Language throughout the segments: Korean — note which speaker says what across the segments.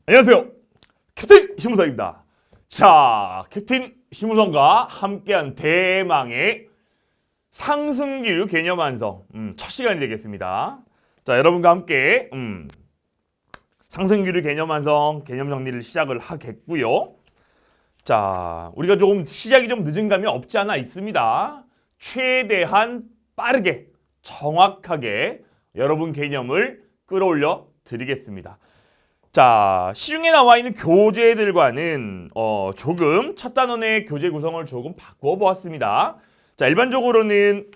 Speaker 1: 안녕하세요. 캡틴 심우성입니다. 자, 캡틴 심우성과 함께한 대망의 상승기류 개념 완성 첫 시간이 되겠습니다. 자, 여러분과 함께 상승기류 개념 완성 개념 정리를 시작을 하겠고요. 자, 우리가 조금 시작이 좀 늦은 감이 없지 않아 있습니다. 최대한 빠르게 정확하게 여러분 개념을 끌어올려 드리겠습니다. 자, 시중에 나와 있는 교재들과는 조금 첫 단원의 교재 구성을 조금 바꿔 보았습니다. 자, 일반적으로는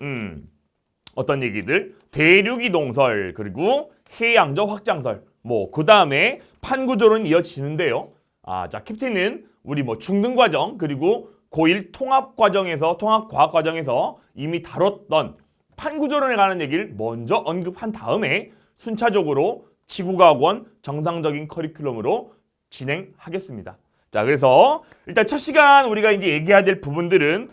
Speaker 1: 어떤 얘기들? 대륙이동설 그리고 해양적 확장설 그 다음에 판구조론 이어지는데요. 자, 캡틴은 우리 중등과정 그리고 고1 통합과정에서 통합과학과정에서 이미 다뤘던 판구조론에 관한 얘기를 먼저 언급한 다음에 순차적으로 지구과학원 정상적인 커리큘럼으로 진행하겠습니다. 자, 그래서 일단 첫 시간 우리가 이제 얘기해야 될 부분들은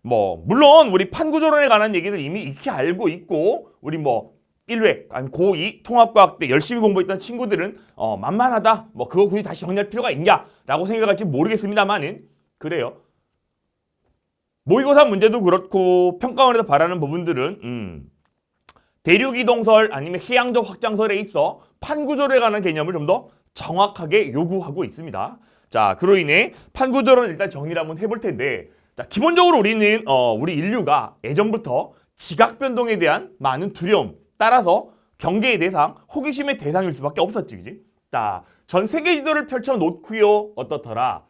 Speaker 1: 물론 우리 판구조론에 관한 얘기를 이미 익히 알고 있고 우리 1회 아니 고2 통합과학 때 열심히 공부했던 친구들은 만만하다 그거 굳이 다시 정리할 필요가 있냐라고 생각할지 모르겠습니다만은 그래요. 모의고사 문제도 그렇고 평가원에서 바라는 부분들은 대륙이동설 아니면 해양적 확장설에 있어 판구조론에 관한 개념을 좀 더 정확하게 요구하고 있습니다. 자, 그로 인해 판구조론 일단 정리를 한번 해볼 텐데, 자, 기본적으로 우리는 우리 인류가 예전부터 지각 변동에 대한 많은 두려움, 따라서 경계의 대상, 호기심의 대상일 수밖에 없었지, 그지? 자, 전 세계 지도를 펼쳐 놓고요, 어떻더라?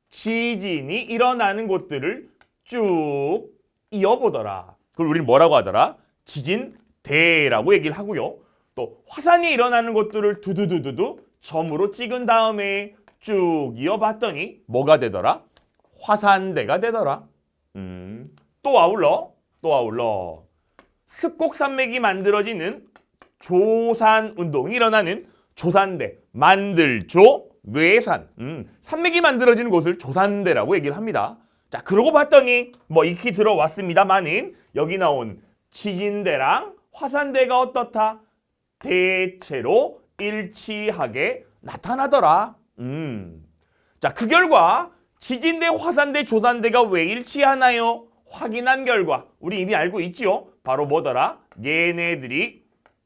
Speaker 1: 지진이 일어나는 곳들을 쭉 이어보더라. 그걸 우리는 뭐라고 하더라? 지진대라고 얘기를 하고요. 또 화산이 일어나는 곳들을 두두두두두 점으로 찍은 다음에 쭉 이어봤더니 뭐가 되더라? 화산대가 되더라. 또 아울러 습곡산맥이 만들어지는 조산운동이 일어나는 조산대, 만들조, 뇌산, 산맥이 만들어지는 곳을 조산대라고 얘기를 합니다. 자, 그러고 봤더니 익히 들어왔습니다만은 여기 나온 지진대랑 화산대가 어떻다? 대체로 일치하게 나타나더라. 자, 그 결과 지진대, 화산대, 조산대가 왜 일치하나요? 확인한 결과 우리 이미 알고 있지요? 바로 뭐더라? 얘네들이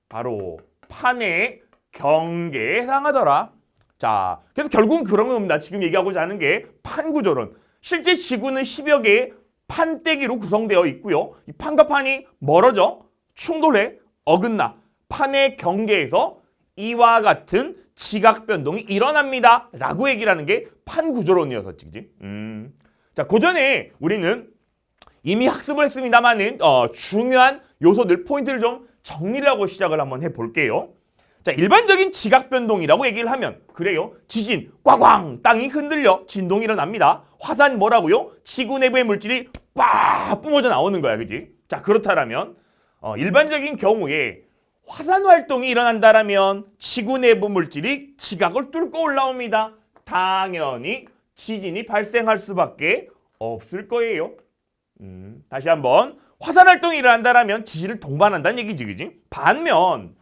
Speaker 1: 바로 판의 경계에 해당하더라. 자, 그래서 결국은 그런 겁니다. 지금 얘기하고자 하는 게 판구조론. 실제 지구는 10여 개의 판대기로 구성되어 있고요. 이 판과 판이 멀어져 충돌해 어긋나 판의 경계에서 이와 같은 지각 변동이 일어납니다. 라고 얘기를 하는 게 판구조론이었었지. 그지? 자, 고전에 우리는 이미 학습을 했습니다만은 중요한 요소들, 포인트를 좀 정리를 하고 시작을 한번 해볼게요. 자, 일반적인 지각 변동이라고 얘기를 하면 그래요. 지진, 꽝꽝 땅이 흔들려 진동이 일어납니다. 화산 뭐라고요? 지구 내부의 물질이 꽉 뿜어져 나오는 거야. 그지? 자, 그렇다면 일반적인 경우에 화산 활동이 일어난다라면 지구 내부 물질이 지각을 뚫고 올라옵니다. 당연히 지진이 발생할 수밖에 없을 거예요. 다시 한번 화산 활동이 일어난다라면 지진을 동반한다는 얘기지, 그지? 반면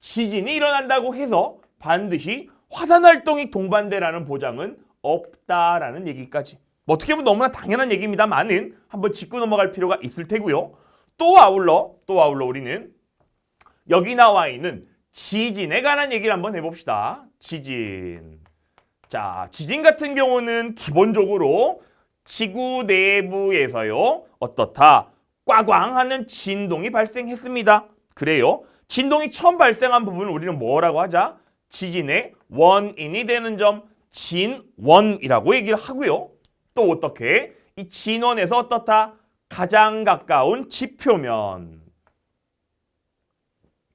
Speaker 1: 지진이 일어난다고 해서 반드시 화산 활동이 동반되라는 보장은 없다라는 얘기까지. 어떻게 보면 너무나 당연한 얘기입니다만은 한번 짚고 넘어갈 필요가 있을 테고요. 또 아울러 우리는 여기 나와 있는 지진에 관한 얘기를 한번 해봅시다. 지진. 자, 지진 같은 경우는 기본적으로 지구 내부에서요. 어떻다? 꽝꽝 하는 진동이 발생했습니다. 그래요. 진동이 처음 발생한 부분을 우리는 뭐라고 하자? 지진의 원인이 되는 점, 진원이라고 얘기를 하고요. 또 어떻게? 이 진원에서 어떻다? 가장 가까운 지표면.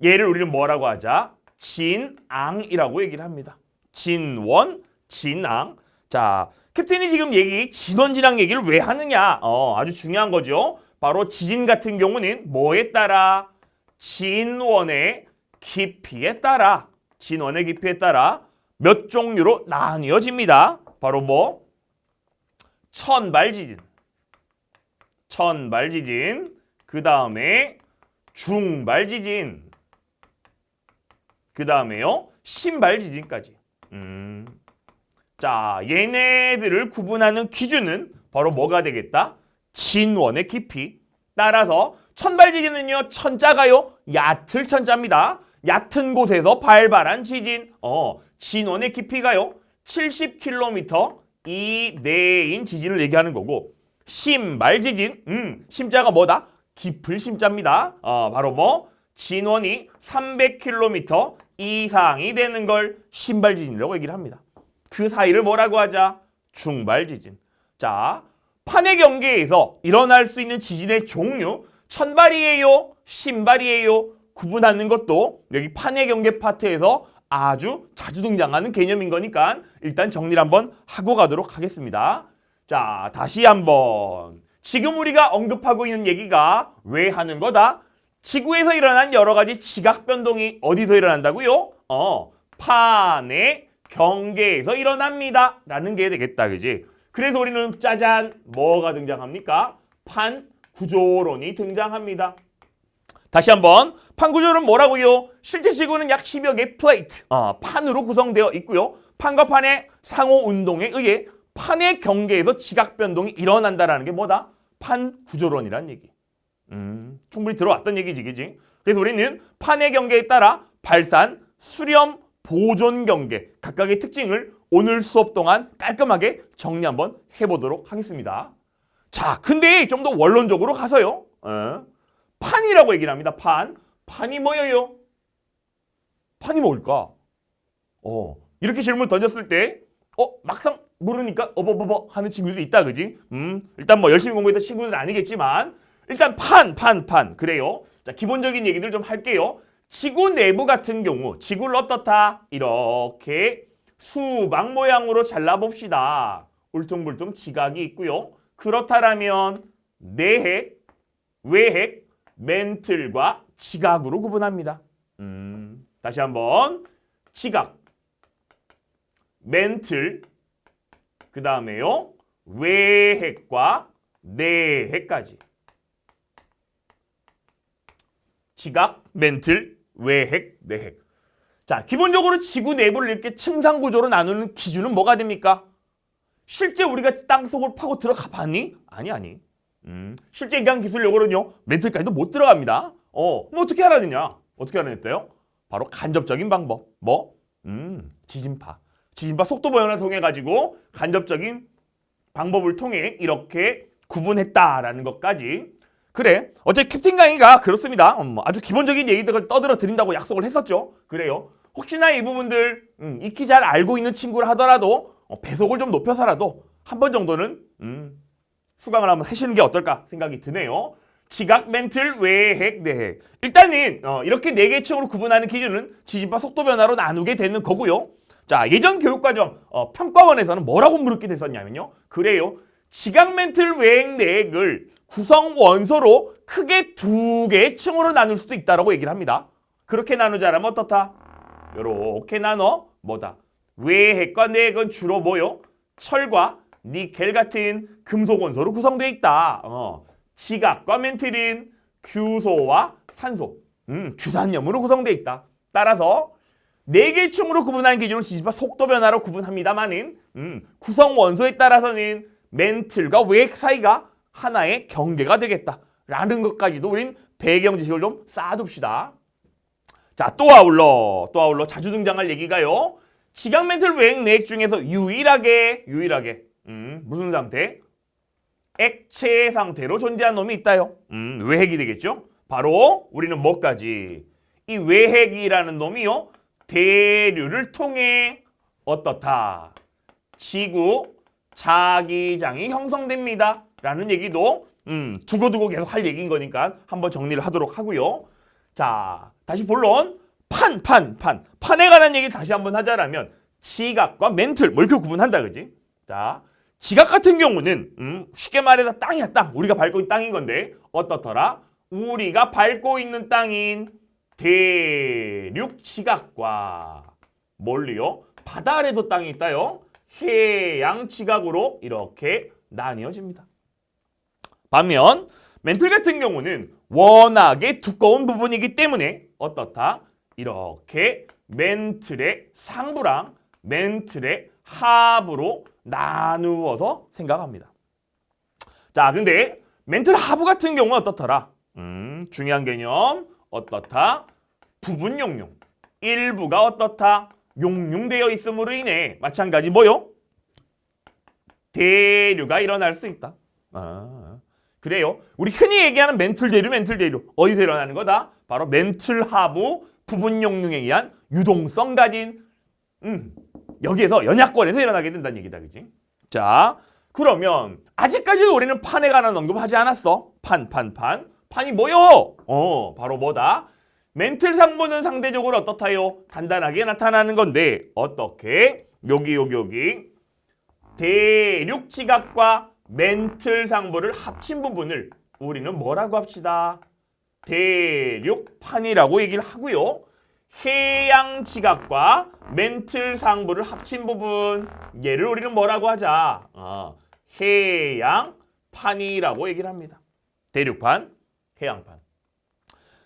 Speaker 1: 얘를 우리는 뭐라고 하자? 진앙이라고 얘기를 합니다. 진원, 진앙. 자, 캡틴이 지금 진원, 진앙 얘기를 왜 하느냐? 아주 중요한 거죠. 바로 지진 같은 경우는 뭐에 따라? 진원의 깊이에 따라 몇 종류로 나뉘어집니다. 바로 천발지진, 그 다음에 중발지진, 그 다음에요 신발지진까지. 자, 얘네들을 구분하는 기준은 바로 뭐가 되겠다? 진원의 깊이. 따라서 천발지진은요, 천자가요, 얕을 천자입니다. 얕은 곳에서 발발한 지진. 진원의 깊이가요, 70km 이내인 지진을 얘기하는 거고, 심발지진, 심자가 뭐다? 깊을 심자입니다. 바로 뭐? 진원이 300km 이상이 되는 걸 심발지진이라고 얘기를 합니다. 그 사이를 뭐라고 하자? 중발지진. 자, 판의 경계에서 일어날 수 있는 지진의 종류, 천발이에요? 심발이에요? 구분하는 것도 여기 판의 경계 파트에서 아주 자주 등장하는 개념인 거니까 일단 정리를 한번 하고 가도록 하겠습니다. 자, 다시 한번. 지금 우리가 언급하고 있는 얘기가 왜 하는 거다? 지구에서 일어난 여러 가지 지각 변동이 어디서 일어난다고요? 판의 경계에서 일어납니다. 라는 게 되겠다. 그지? 그래서 우리는 짜잔 뭐가 등장합니까? 판구조론이 등장합니다. 다시 한번 판구조론 뭐라고요? 실제 지구는 약 10여 개의 플레이트, 판으로 구성되어 있고요. 판과 판의 상호 운동에 의해 판의 경계에서 지각 변동이 일어난다라는 게 뭐다? 판구조론이란 얘기. 충분히 들어왔던 얘기지, 그지? 그래서 우리는 판의 경계에 따라 발산, 수렴, 보존 경계 각각의 특징을 오늘 수업 동안 깔끔하게 정리 한번 해보도록 하겠습니다. 자, 근데 좀 더 원론적으로 가서요. 판이라고 얘기를 합니다. 판이 뭐예요? 판이 뭘까? 이렇게 질문 던졌을 때 막상 모르니까 어버버버 하는 친구들이 있다, 그지? 일단 뭐 열심히 공부했던 친구들은 아니겠지만 일단 판 그래요. 자, 기본적인 얘기들 좀 할게요. 지구 내부 같은 경우 지구를 어떻다? 이렇게 수박 모양으로 잘라봅시다. 울퉁불퉁 지각이 있고요. 그렇다라면 내핵, 외핵, 멘틀과 지각으로 구분합니다. 다시 한번 지각, 멘틀, 그 다음에요 외핵과 내핵까지. 지각, 멘틀, 외핵, 내핵. 자, 기본적으로 지구 내부를 이렇게 층상 구조로 나누는 기준은 뭐가 됩니까? 실제 우리가 땅속을 파고 들어가 봤니? 아니. 실제 인간 기술력으로는요, 멘틀까지도 못 들어갑니다. 뭐 어떻게 알아냈냐? 어떻게 알아냈대요? 바로 간접적인 방법. 뭐? 지진파. 지진파 속도 변화를 통해 가지고 간접적인 방법을 통해 이렇게 구분했다라는 것까지. 그래, 어제 캡틴 강의가 그렇습니다. 아주 기본적인 얘기들을 떠들어 드린다고 약속을 했었죠. 그래요. 혹시나 이 부분들 익히 잘 알고 있는 친구를 하더라도 배속을 좀 높여서라도 한 번 정도는 수강을 한번 하시는 게 어떨까 생각이 드네요. 지각, 멘틀, 외핵, 내핵. 일단은 이렇게 네 개 층으로 구분하는 기준은 지진파 속도 변화로 나누게 되는 거고요. 자, 예전 교육과정 평가원에서는 뭐라고 물었게 됐었냐면요. 그래요. 지각, 멘틀, 외핵, 내핵을 구성 원소로 크게 두 개의 층으로 나눌 수도 있다라고 얘기를 합니다. 그렇게 나누자라면 어떻다? 이렇게 나눠 뭐다? 외핵과 내핵은 주로 뭐요? 철과 니켈 같은 금속 원소로 구성되어 있다. 지각과 멘틀은 규소와 산소, 규산염으로 구성되어 있다. 따라서 네 개의 층으로 구분하는 기준을 지진파 속도 변화로 구분합니다만은 구성 원소에 따라서는 멘틀과 외핵 사이가 하나의 경계가 되겠다라는 것까지도 우린 배경 지식을 좀 쌓아둡시다. 자, 또 아울러 자주 등장할 얘기가요. 지각, 멘틀, 외핵, 내핵 중에서 유일하게 무슨 상태? 액체 상태로 존재한 놈이 있다요. 외핵이 되겠죠. 바로 우리는 뭐까지? 이 외핵이라는 놈이요, 대류를 통해 어떻다? 지구 자기장이 형성됩니다. 라는 얘기도 두고두고 계속 할 얘기인 거니까 한번 정리를 하도록 하고요. 자, 다시 본론. 판에 관한 얘기를 다시 한번 하자라면 지각과 멘틀 뭐 이렇게 구분한다, 그지? 자, 지각 같은 경우는 쉽게 말해서 땅이야, 땅. 우리가 밟고 있는 땅인 건데 어떻더라? 우리가 밟고 있는 땅인 대륙 지각과 멀리요, 바다 아래도 땅이 있다요, 해양 지각으로 이렇게 나뉘어집니다. 반면 멘틀 같은 경우는 워낙에 두꺼운 부분이기 때문에 어떻다? 이렇게 멘틀의 상부랑 멘틀의 하부로 나누어서 생각합니다. 자, 근데 멘틀 하부 같은 경우는 어떻더라? 중요한 개념 어떻다? 부분 용융. 일부가 어떻다? 용융되어 있음으로 인해 마찬가지 뭐요? 대류가 일어날 수 있다. 그래요. 우리 흔히 얘기하는 멘틀 대류 어디서 일어나는 거다? 바로 멘틀 하부 부분 용융에 의한 유동성 가진 여기에서 연약권에서 일어나게 된다는 얘기다, 그지? 자, 그러면 아직까지도 우리는 판에 관한 언급하지 않았어. 판이 뭐요? 바로 뭐다? 멘틀 상부는 상대적으로 어떻다요? 단단하게 나타나는 건데 어떻게? 여기 대륙 지각과 멘틀 상부를 합친 부분을 우리는 뭐라고 합시다? 대륙판이라고 얘기를 하고요. 해양 지각과 멘틀 상부를 합친 부분 얘를 우리는 뭐라고 하자? 해양판이라고 얘기를 합니다. 대륙판, 해양판.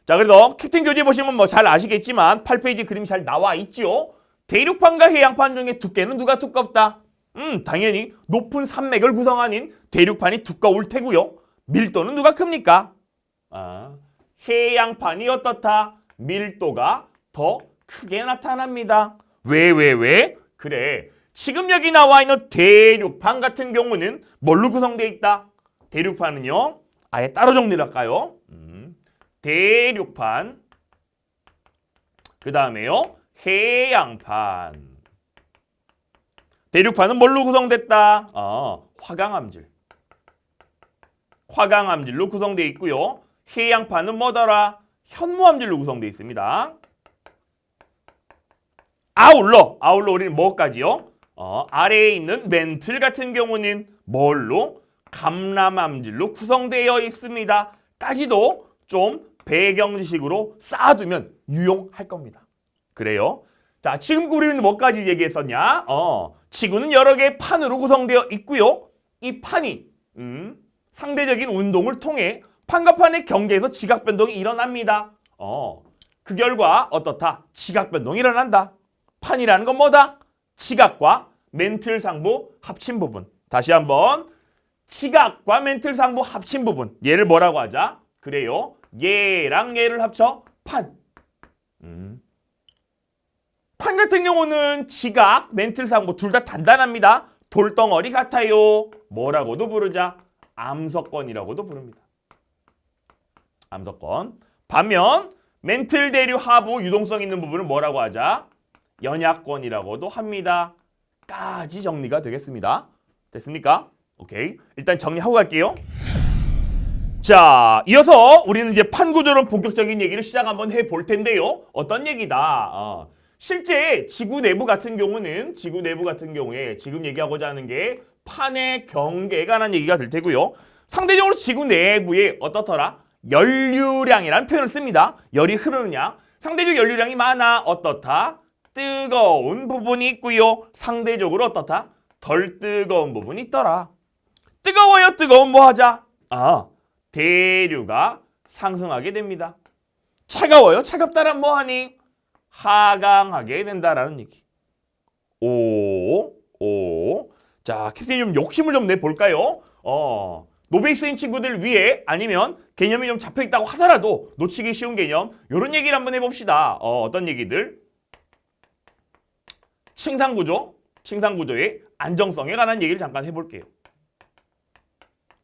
Speaker 1: 자, 그래서 캡틴 교재 보시면 뭐 잘 아시겠지만 8페이지 그림이 잘 나와 있죠. 대륙판과 해양판 중에 두께는 누가 두껍다? 당연히 높은 산맥을 구성하는 대륙판이 두꺼울 테고요. 밀도는 누가 큽니까? 해양판이 어떻다? 밀도가 더 크게 나타납니다. 왜? 그래. 지금 여기 나와 있는 대륙판 같은 경우는 뭘로 구성되어 있다? 대륙판은요. 아예 따로 정리를 할까요? 대륙판. 그 다음에요. 해양판. 대륙판은 뭘로 구성됐다? 화강암질. 화강암질로 구성되어 있고요. 해양판은 뭐더라? 현무암질로 구성되어 있습니다. 아울러 우리는 뭐까지요? 아래에 있는 멘틀 같은 경우는 뭘로? 감람암질로 구성되어 있습니다. 까지도 좀 배경지식으로 쌓아두면 유용할 겁니다. 그래요? 자, 지금 우리는 뭐까지 얘기했었냐? 지구는 여러 개의 판으로 구성되어 있고요. 이 판이 상대적인 운동을 통해 판과 판의 경계에서 지각 변동이 일어납니다. 그 결과 어떻다? 지각 변동이 일어난다. 판이라는 건 뭐다? 지각과 멘틀 상부 합친 부분. 다시 한번 지각과 멘틀 상부 합친 부분. 얘를 뭐라고 하자? 그래요. 얘랑 얘를 합쳐 판. 판 같은 경우는 지각, 멘틀 상부 둘 다 단단합니다. 돌덩어리 같아요. 뭐라고도 부르자? 암석권이라고도 부릅니다. 암석권. 반면 멘틀 대류 하부 유동성 있는 부분을 뭐라고 하자? 연약권이라고도 합니다. 까지 정리가 되겠습니다. 됐습니까? 오케이. 일단 정리하고 갈게요. 자, 이어서 우리는 이제 판 구조론 본격적인 얘기를 시작 한번 해볼 텐데요. 어떤 얘기다? 실제 지구 내부 같은 경우에 지금 얘기하고자 하는 게 판의 경계에 관한 얘기가 될 테고요. 상대적으로 지구 내부에 어떻더라? 연류량이라는 표현을 씁니다. 열이 흐르는 양. 상대적 연류량이 많아. 어떻다? 뜨거운 부분이 있고요. 상대적으로 어떻다? 덜 뜨거운 부분이 있더라. 뜨거워요. 뜨거운 뭐 하자? 대류가 상승하게 됩니다. 차가워요. 차갑다란 뭐 하니? 하강하게 된다라는 얘기. 자, 캡틴이 좀 욕심을 좀 내볼까요? 노베이스인 친구들 위해 아니면 개념이 좀 잡혀있다고 하더라도 놓치기 쉬운 개념 이런 얘기를 한번 해봅시다. 어떤 얘기들? 층상구조의 안정성에 관한 얘기를 잠깐 해볼게요.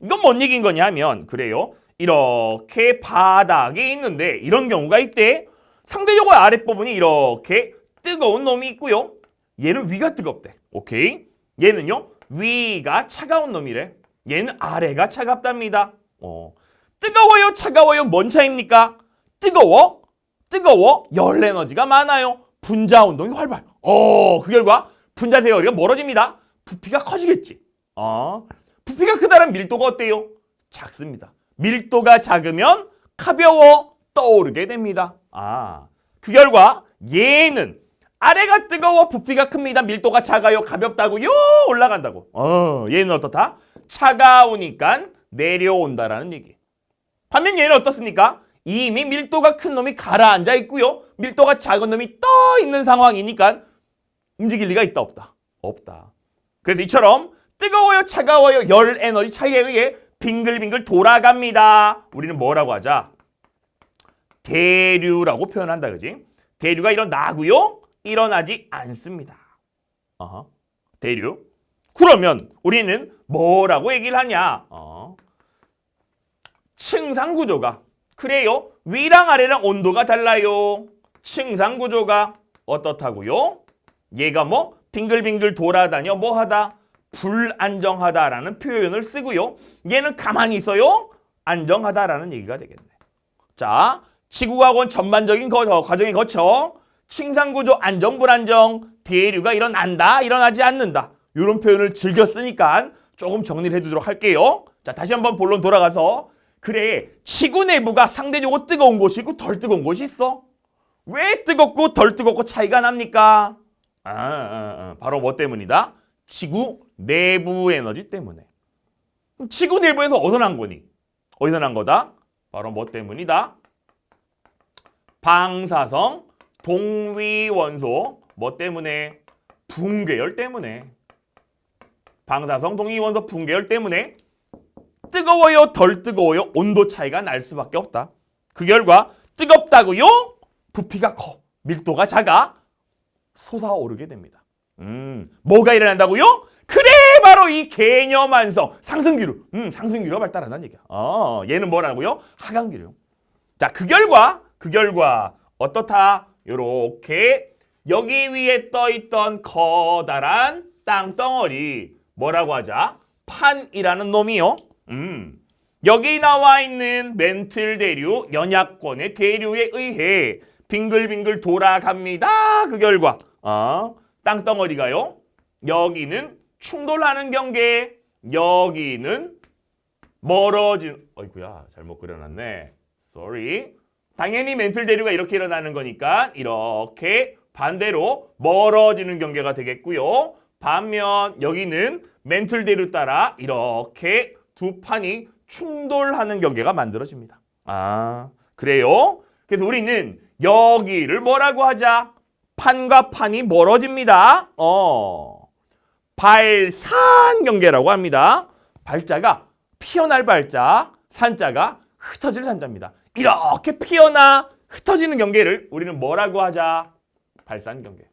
Speaker 1: 이건 뭔 얘기인 거냐 하면 그래요. 이렇게 바닥에 있는데 이런 경우가 있대. 상대적으로 아랫부분이 이렇게 뜨거운 놈이 있고요. 얘는 위가 뜨겁대. 오케이? 얘는요. 위가 차가운 놈이래. 얘는 아래가 차갑답니다. 뜨거워요, 차가워요, 뭔 차이입니까? 뜨거워, 열 에너지가 많아요. 분자 운동이 활발. 그 결과 분자 대열이가 멀어집니다. 부피가 커지겠지. 부피가 크다는 밀도가 어때요? 작습니다. 밀도가 작으면 가벼워 떠오르게 됩니다. 그 결과 얘는 아래가 뜨거워 부피가 큽니다. 밀도가 작아요. 가볍다고요. 올라간다고. 얘는 어떻다? 차가우니까 내려온다라는 얘기. 반면 얘는 어떻습니까? 이미 밀도가 큰 놈이 가라앉아 있고요. 밀도가 작은 놈이 떠 있는 상황이니까 움직일 리가 있다 없다? 없다. 그래서 이처럼 뜨거워요 차가워요 열 에너지 차이에 의해 빙글빙글 돌아갑니다. 우리는 뭐라고 하자? 대류라고 표현한다. 그지? 대류가 일어나고요. 일어나지 않습니다. 대류. 그러면 우리는 뭐라고 얘기를 하냐? 층상구조가 그래요. 위랑 아래랑 온도가 달라요. 층상구조가 어떻다고요? 얘가 뭐 빙글빙글 돌아다녀 뭐하다? 불안정하다라는 표현을 쓰고요. 얘는 가만히 있어요. 안정하다라는 얘기가 되겠네. 자, 지구과학원 전반적인 과정에 거쳐 층상구조 안정 불안정 대류가 일어난다 일어나지 않는다 이런 표현을 즐겨 쓰니까 조금 정리를 해두도록 할게요. 자, 다시 한번 본론 돌아가서 그래 지구 내부가 상대적으로 뜨거운 곳이 있고 덜 뜨거운 곳이 있어. 왜 뜨겁고 덜 뜨겁고 차이가 납니까? 바로 뭐 때문이다? 지구 내부 에너지 때문에. 지구 내부에서 어디서 난 거니? 어디서 난 거다? 바로 뭐 때문이다? 방사성 동위원소 뭐 때문에? 붕괴열 때문에. 방사성 동위원소 붕괴열 때문에 뜨거워요 덜 뜨거워요 온도 차이가 날 수밖에 없다. 그 결과 뜨겁다고요? 부피가 커 밀도가 작아 솟아오르게 됩니다. 뭐가 일어난다고요? 그래 바로 이 개념환성 상승기류 상승기류가 발달한다는 얘기야. 얘는 뭐라고요? 하강기류. 자, 그 결과 어떻다? 요렇게 여기 위에 떠있던 커다란 땅덩어리 뭐라고 하자? 판이라는 놈이요. 여기 나와 있는 멘틀 대류 연약권의 대류에 의해 빙글빙글 돌아갑니다. 그 결과 땅덩어리가요. 여기는 충돌하는 경계, 여기는 멀어진 어이구야 잘못 그려놨네. sorry. 당연히 멘틀 대류가 이렇게 일어나는 거니까 이렇게 반대로 멀어지는 경계가 되겠고요. 반면 여기는 멘틀 대류 따라 이렇게 두 판이 충돌하는 경계가 만들어집니다. 그래요? 그래서 우리는 여기를 뭐라고 하자? 판과 판이 멀어집니다. 발산 경계라고 합니다. 발자가 피어날 발자, 산자가 흩어질 산자입니다. 이렇게 피어나 흩어지는 경계를 우리는 뭐라고 하자? 발산 경계.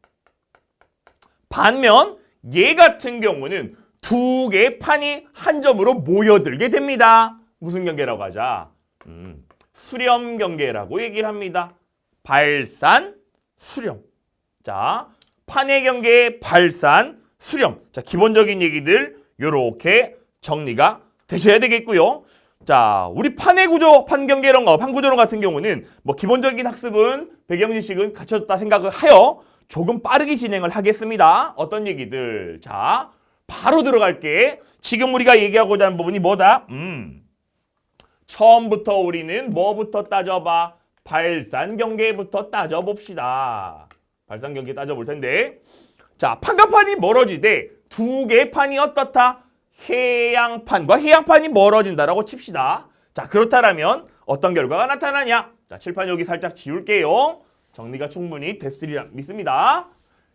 Speaker 1: 반면 얘 같은 경우는 두 개의 판이 한 점으로 모여들게 됩니다. 무슨 경계라고 하자? 수렴 경계라고 얘기를 합니다. 발산, 수렴. 자, 판의 경계, 발산, 수렴. 자, 기본적인 얘기들 요렇게 정리가 되셔야 되겠고요. 자, 우리 판의 구조, 판경계론, 판구조론 같은 경우는 뭐 기본적인 학습은 배경 지식은 갖춰졌다 생각을 하여 조금 빠르게 진행을 하겠습니다. 어떤 얘기들? 자, 바로 들어갈게. 지금 우리가 얘기하고자 하는 부분이 뭐다? 처음부터 우리는 뭐부터 따져봐? 발산 경계부터 따져봅시다. 발산 경계 따져볼 텐데. 자, 판과 판이 멀어지되 두 개의 판이 어떻다? 해양판과 해양판이 멀어진다라고 칩시다. 자, 그렇다면 어떤 결과가 나타나냐? 자, 칠판 여기 살짝 지울게요. 정리가 충분히 됐으리라 믿습니다.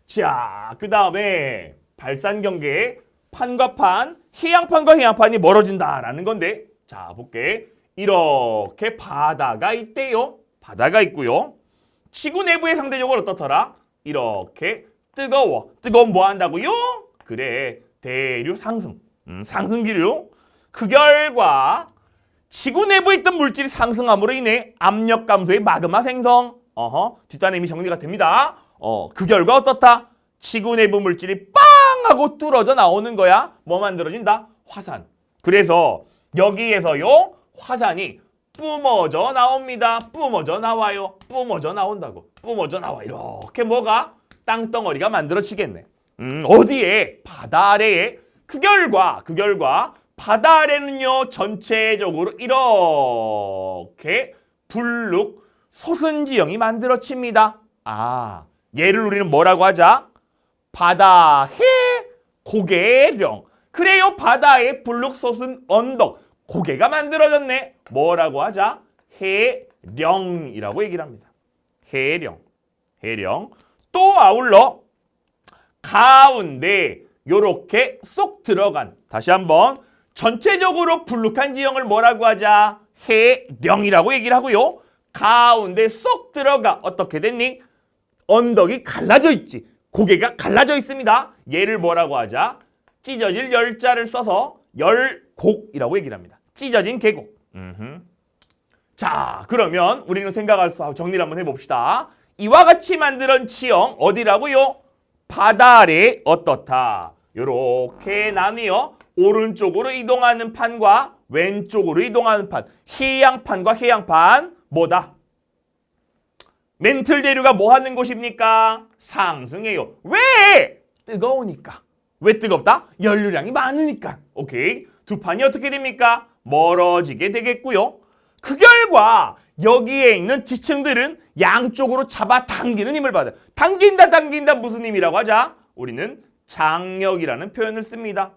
Speaker 1: 자, 그 다음에 발산 경계 판과 판, 해양판과 해양판이 멀어진다라는 건데, 자, 볼게. 이렇게 바다가 있대요. 바다가 있고요. 지구 내부에 상대적으로 어떻더라? 이렇게 뜨거워. 뜨거운 뭐 한다고요? 그래, 대류 상승. 상승기류. 그 결과 지구 내부에 있던 물질이 상승함으로 인해 압력 감소의 마그마 생성. 뒷단에 이미 정리가 됩니다. 그 결과 어떻다? 지구 내부 물질이 빵 하고 뚫어져 나오는 거야. 뭐 만들어진다? 화산. 그래서 여기에서요 화산이 뿜어져 나옵니다. 뿜어져 나와요. 뿜어져 나온다고. 뿜어져 나와. 이렇게 뭐가? 땅덩어리가 만들어지겠네. 어디에? 바다 아래에. 그 결과 바다 아래는요 전체적으로 이렇게 불룩 솟은 지형이 만들어집니다. 얘를 우리는 뭐라고 하자? 바다해 고개령. 그래요, 바다에 불룩 솟은 언덕 고개가 만들어졌네. 뭐라고 하자? 해령이라고 얘기를 합니다. 해령. 또 아울러 가운데 요렇게 쏙 들어간 다시 한번 전체적으로 불룩한 지형을 뭐라고 하자? 해령이라고 얘기를 하고요. 가운데 쏙 들어가 어떻게 됐니? 언덕이 갈라져 있지. 고개가 갈라져 있습니다. 얘를 뭐라고 하자? 찢어질 열자를 써서 열곡이라고 얘기를 합니다. 찢어진 계곡. 자, 그러면 우리는 생각할 수 정리를 한번 해봅시다. 이와 같이 만든 지형 어디라고요? 바다 아래 어떻다. 요렇게 나뉘어 오른쪽으로 이동하는 판과 왼쪽으로 이동하는 판. 해양판과 해양판 뭐다? 멘틀 대류가 뭐 하는 곳입니까? 상승해요. 왜? 뜨거우니까. 왜 뜨겁다? 연료량이 많으니까. 오케이. 두 판이 어떻게 됩니까? 멀어지게 되겠고요. 그 결과 여기에 있는 지층들은 양쪽으로 잡아당기는 힘을 받아요. 당긴다 무슨 힘이라고 하자? 우리는 장력이라는 표현을 씁니다.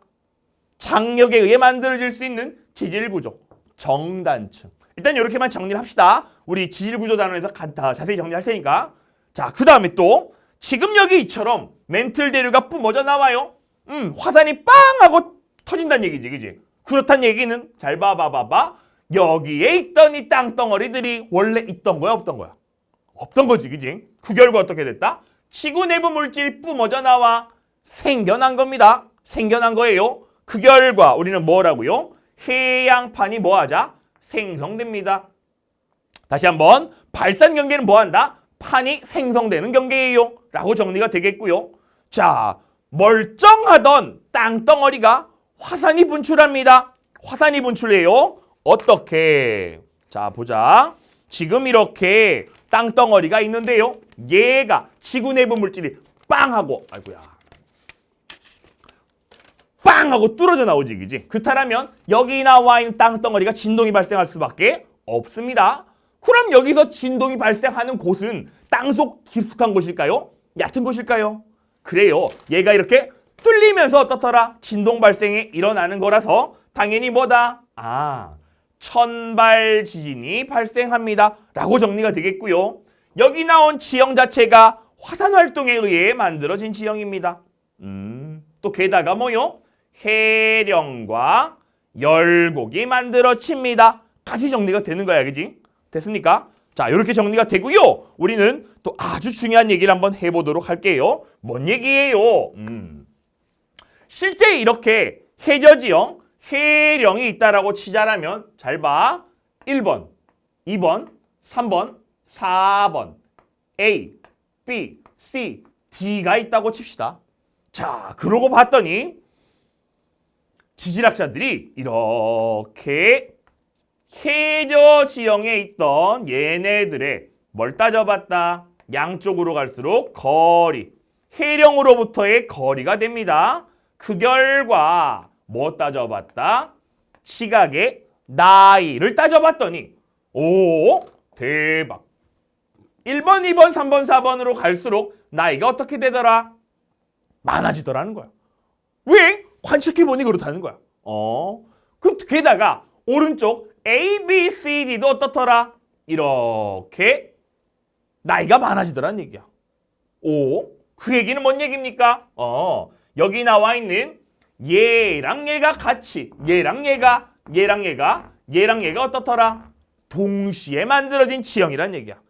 Speaker 1: 장력에 의해 만들어질 수 있는 지질구조. 정단층. 일단 이렇게만 정리를 합시다. 우리 지질구조 단원에서 다 자세히 정리할 테니까. 자, 그 다음에 또 지금 여기 이처럼 멘틀 대류가 뿜어져 나와요. 화산이 빵 하고 터진다는 얘기지, 그지? 그렇단 얘기는 잘 봐봐. 여기에 있던 이 땅덩어리들이 원래 있던 거야, 없던 거야? 없던 거지, 그지? 그 결과 어떻게 됐다? 지구 내부 물질이 뿜어져 나와 생겨난 겁니다. 생겨난 거예요. 그 결과 우리는 뭐라고요? 해양판이 뭐하자? 생성됩니다. 다시 한번 발산 경계는 뭐한다? 판이 생성되는 경계예요. 라고 정리가 되겠고요. 자, 멀쩡하던 땅덩어리가 화산이 분출합니다. 화산이 분출해요. 어떻게? 자, 보자. 지금 이렇게 땅덩어리가 있는데요. 얘가 지구 내부 물질이 빵 하고 아이고야. 빵 하고 뚫어져 나오지, 그지? 그렇다면 여기 나와 있는 땅덩어리가 진동이 발생할 수밖에 없습니다. 그럼 여기서 진동이 발생하는 곳은 땅속 깊숙한 곳일까요? 얕은 곳일까요? 그래요. 얘가 이렇게 뚫리면서 어떻더라? 진동 발생이 일어나는 거라서 당연히 뭐다? 천발 지진이 발생합니다. 라고 정리가 되겠고요. 여기 나온 지형 자체가 화산 활동에 의해 만들어진 지형입니다. 또 게다가 뭐요? 해령과 열곡이 만들어집니다. 같이 정리가 되는 거야, 그지? 됐습니까? 자, 이렇게 정리가 되고요. 우리는 또 아주 중요한 얘기를 한번 해보도록 할게요. 뭔 얘기예요? 실제 이렇게 해저지형, 해령이 있다라고 치자라면 잘 봐. 1번, 2번, 3번, 4번 A, B, C, D가 있다고 칩시다. 자, 그러고 봤더니 지질학자들이 이렇게 해저 지형에 있던 얘네들의 뭘 따져봤다? 양쪽으로 갈수록 거리, 해령으로부터의 거리가 됩니다. 그 결과 뭐 따져봤다? 시각의 나이를 따져봤더니 오, 대박. 1번, 2번, 3번, 4번으로 갈수록 나이가 어떻게 되더라? 많아지더라는 거야. 왜? 관측해보니 그렇다는 거야. 그럼 게다가 오른쪽 A, B, C, D도 어떻더라? 이렇게 나이가 많아지더라는 얘기야. 그 얘기는 뭔 얘기입니까? 여기 나와 있는 얘랑 얘가 같이 얘랑 얘가 어떻더라? 동시에 만들어진 지형이란 얘기야.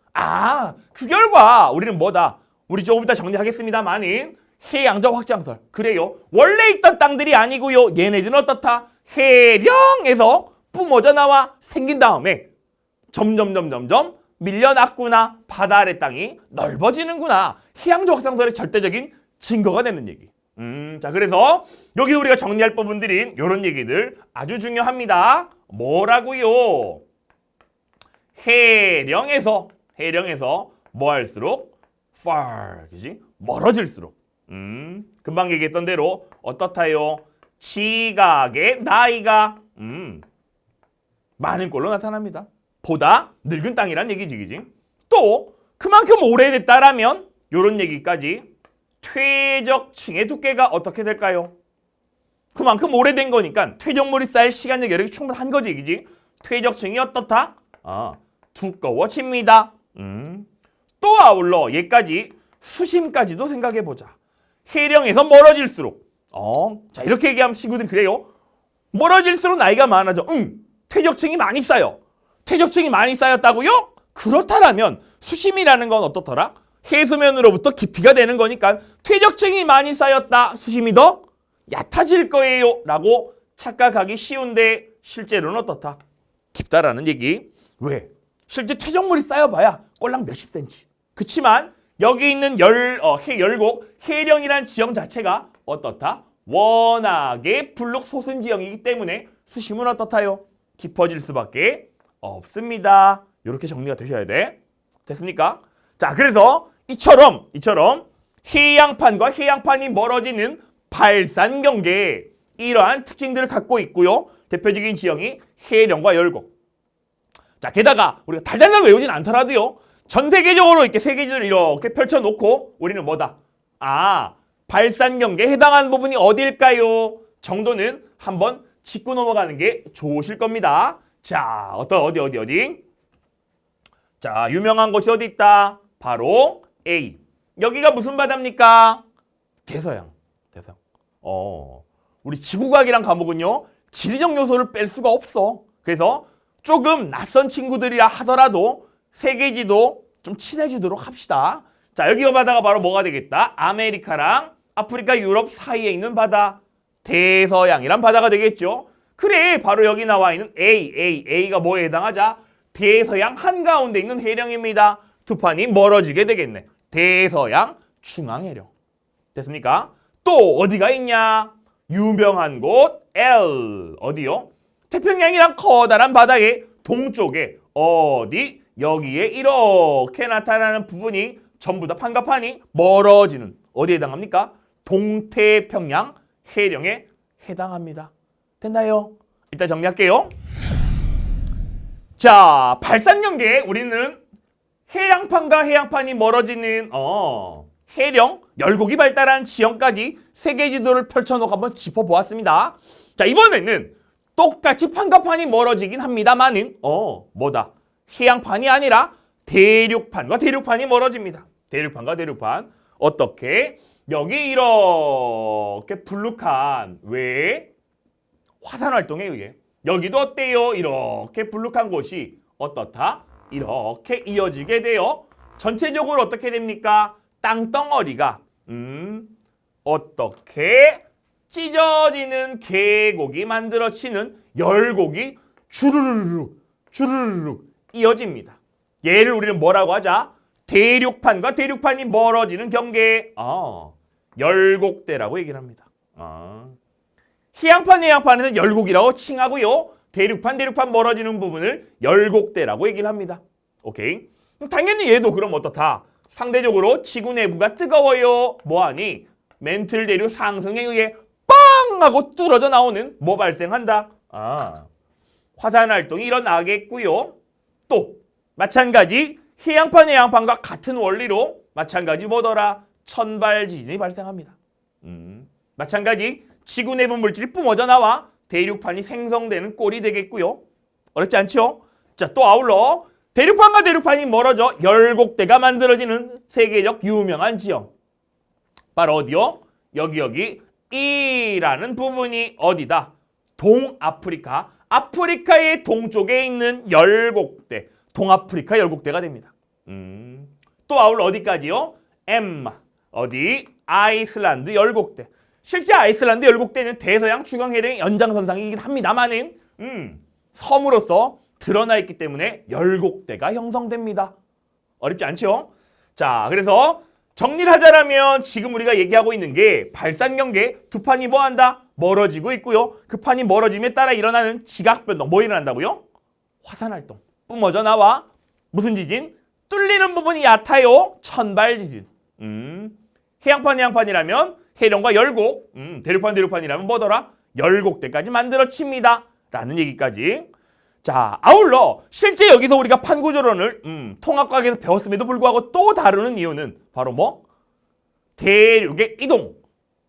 Speaker 1: 그 결과 우리는 뭐다? 우리 조금 이따 정리하겠습니다만은 해양적 확장설. 그래요. 원래 있던 땅들이 아니고요. 얘네들은 어떻다? 해령에서 뿜어져 나와 생긴 다음에 점점 밀려났구나. 바다 아래 땅이 넓어지는구나. 해양적 확장설의 절대적인 증거가 되는 얘기. 자, 그래서 여기 우리가 정리할 부분들인 이런 얘기들 아주 중요합니다. 뭐라고요? 해령에서 뭐 할수록 far, 그지? 멀어질수록. 금방 얘기했던 대로 어떻다요? 지각의 나이가 많은 꼴로 나타납니다. 보다 늙은 땅이란 얘기지, 그지? 또 그만큼 오래됐다라면 이런 얘기까지 퇴적층의 두께가 어떻게 될까요? 그만큼 오래된 거니까 퇴적물이 쌓일 시간적 여력이 충분한 거지, 그지? 퇴적층이 어떻다? 두꺼워집니다. 또 아울러 얘까지 수심까지도 생각해보자. 해령에서 멀어질수록 자 이렇게 얘기하면 친구들이 그래요. 멀어질수록 나이가 많아져. 퇴적층이 많이 쌓여. 퇴적층이 많이 쌓였다고요? 그렇다면 수심이라는 건 어떻더라? 해수면으로부터 깊이가 되는 거니까 퇴적층이 많이 쌓였다. 수심이 더 얕아질 거예요. 라고 착각하기 쉬운데 실제로는 어떻다? 깊다라는 얘기. 왜? 실제 퇴적물이 쌓여봐야 꼴랑 몇십 센치. 그치만 여기 있는 열곡, 해령이란 지형 자체가 어떻다? 워낙에 불룩 솟은 지형이기 때문에 수심은 어떻다요? 깊어질 수밖에 없습니다. 이렇게 정리가 되셔야 돼. 됐습니까? 자, 그래서 이처럼 해양판과 해양판이 멀어지는 발산경계 이러한 특징들을 갖고 있고요. 대표적인 지형이 해령과 열곡. 자, 게다가 우리가 달달달 외우진 않더라도요. 전 세계적으로 이렇게 세계지를 이렇게 펼쳐놓고 우리는 뭐다? 발산경계에 해당하는 부분이 어딜까요? 정도는 한번 짚고 넘어가는 게 좋으실 겁니다. 자, 어디? 자, 유명한 곳이 어디 있다? 바로 A. 여기가 무슨 바다입니까? 대서양. 우리 지구과학이란 과목은요. 지리적 요소를 뺄 수가 없어. 그래서 조금 낯선 친구들이라 하더라도 세계지도 좀 친해지도록 합시다. 자, 여기 바다가 바로 뭐가 되겠다? 아메리카랑 아프리카, 유럽 사이에 있는 바다. 대서양이란 바다가 되겠죠. 그래, 바로 여기 나와 있는 A가 뭐에 해당하자? 대서양 한가운데 있는 해령입니다. 두 판이 멀어지게 되겠네. 대서양 중앙해령. 됐습니까? 또 어디가 있냐? 유명한 곳 L. 어디요? 태평양이란 커다란 바다의 동쪽에 어디? 여기에 이렇게 나타나는 부분이 전부 다 판가판이 멀어지는 어디에 해당합니까? 동태평양 해령에 해당합니다. 됐나요? 일단 정리할게요. 자, 발산경계에 우리는 해양판과 해양판이 멀어지는 해령, 열곡이 발달한 지형까지 세계지도를 펼쳐놓고 한번 짚어보았습니다. 자, 이번에는 똑같이 판과판이 멀어지긴 합니다만은 뭐다? 해양판이 아니라 대륙판과 대륙판이 멀어집니다. 대륙판과 대륙판. 어떻게? 여기 이렇게 불룩한 왜? 화산활동에 의해 여기도 어때요? 이렇게 불룩한 곳이 어떻다? 이렇게 이어지게 돼요. 전체적으로 어떻게 됩니까? 땅덩어리가 어떻게 찢어지는 계곡이 만들어지는 열곡이 주르륵 이어집니다. 얘를 우리는 뭐라고 하자? 대륙판과 대륙판이 멀어지는 경계. 열곡대라고 얘기를 합니다. 해양판에는 열곡이라고 칭하고요. 대륙판 멀어지는 부분을 열곡대라고 얘기를 합니다. 오케이? 당연히 얘도 그럼 어떻다? 상대적으로 지구 내부가 뜨거워요. 뭐하니? 멘틀 대륙 상승에 의해 빵! 하고 뚫어져 나오는 뭐 발생한다? 화산활동이 일어나겠고요. 또 마찬가지 해양판과 같은 원리로 마찬가지 뭐더라? 천발지진이 발생합니다. 마찬가지 지구 내부 물질이 뿜어져 나와 대륙판이 생성되는 꼴이 되겠고요. 어렵지 않죠? 자, 또 아울러 대륙판과 대륙판이 멀어져 열곡대가 만들어지는 세계적 유명한 지형. 바로 어디요? 여기 E라는 부분이 어디다? 동아프리카. 아프리카의 동쪽에 있는 열곡대. 동아프리카 열곡대가 됩니다. 또 아울러 어디까지요? M. 어디? 아이슬란드 열곡대. 실제 아이슬란드 열곡대는 대서양 중앙해령의 연장선상이긴 합니다만은 섬으로서 드러나 있기 때문에 열곡대가 형성됩니다. 어렵지 않죠? 자, 그래서 정리를 하자라면 지금 우리가 얘기하고 있는 게 발산경계 두 판이 뭐한다? 멀어지고 있고요. 그 판이 멀어짐에 따라 일어나는 지각변동. 뭐 일어난다고요? 화산활동. 뿜어져 나와. 무슨 지진? 뚫리는 부분이 얕아요. 천발지진. 해양판이라면 해령과 열곡. 대륙판이라면 뭐더라? 열곡대까지 만들어집니다. 라는 얘기까지. 자, 아울러 실제 여기서 우리가 판구조론을 통합과학에서 배웠음에도 불구하고 또 다루는 이유는 바로 뭐? 대륙의 이동.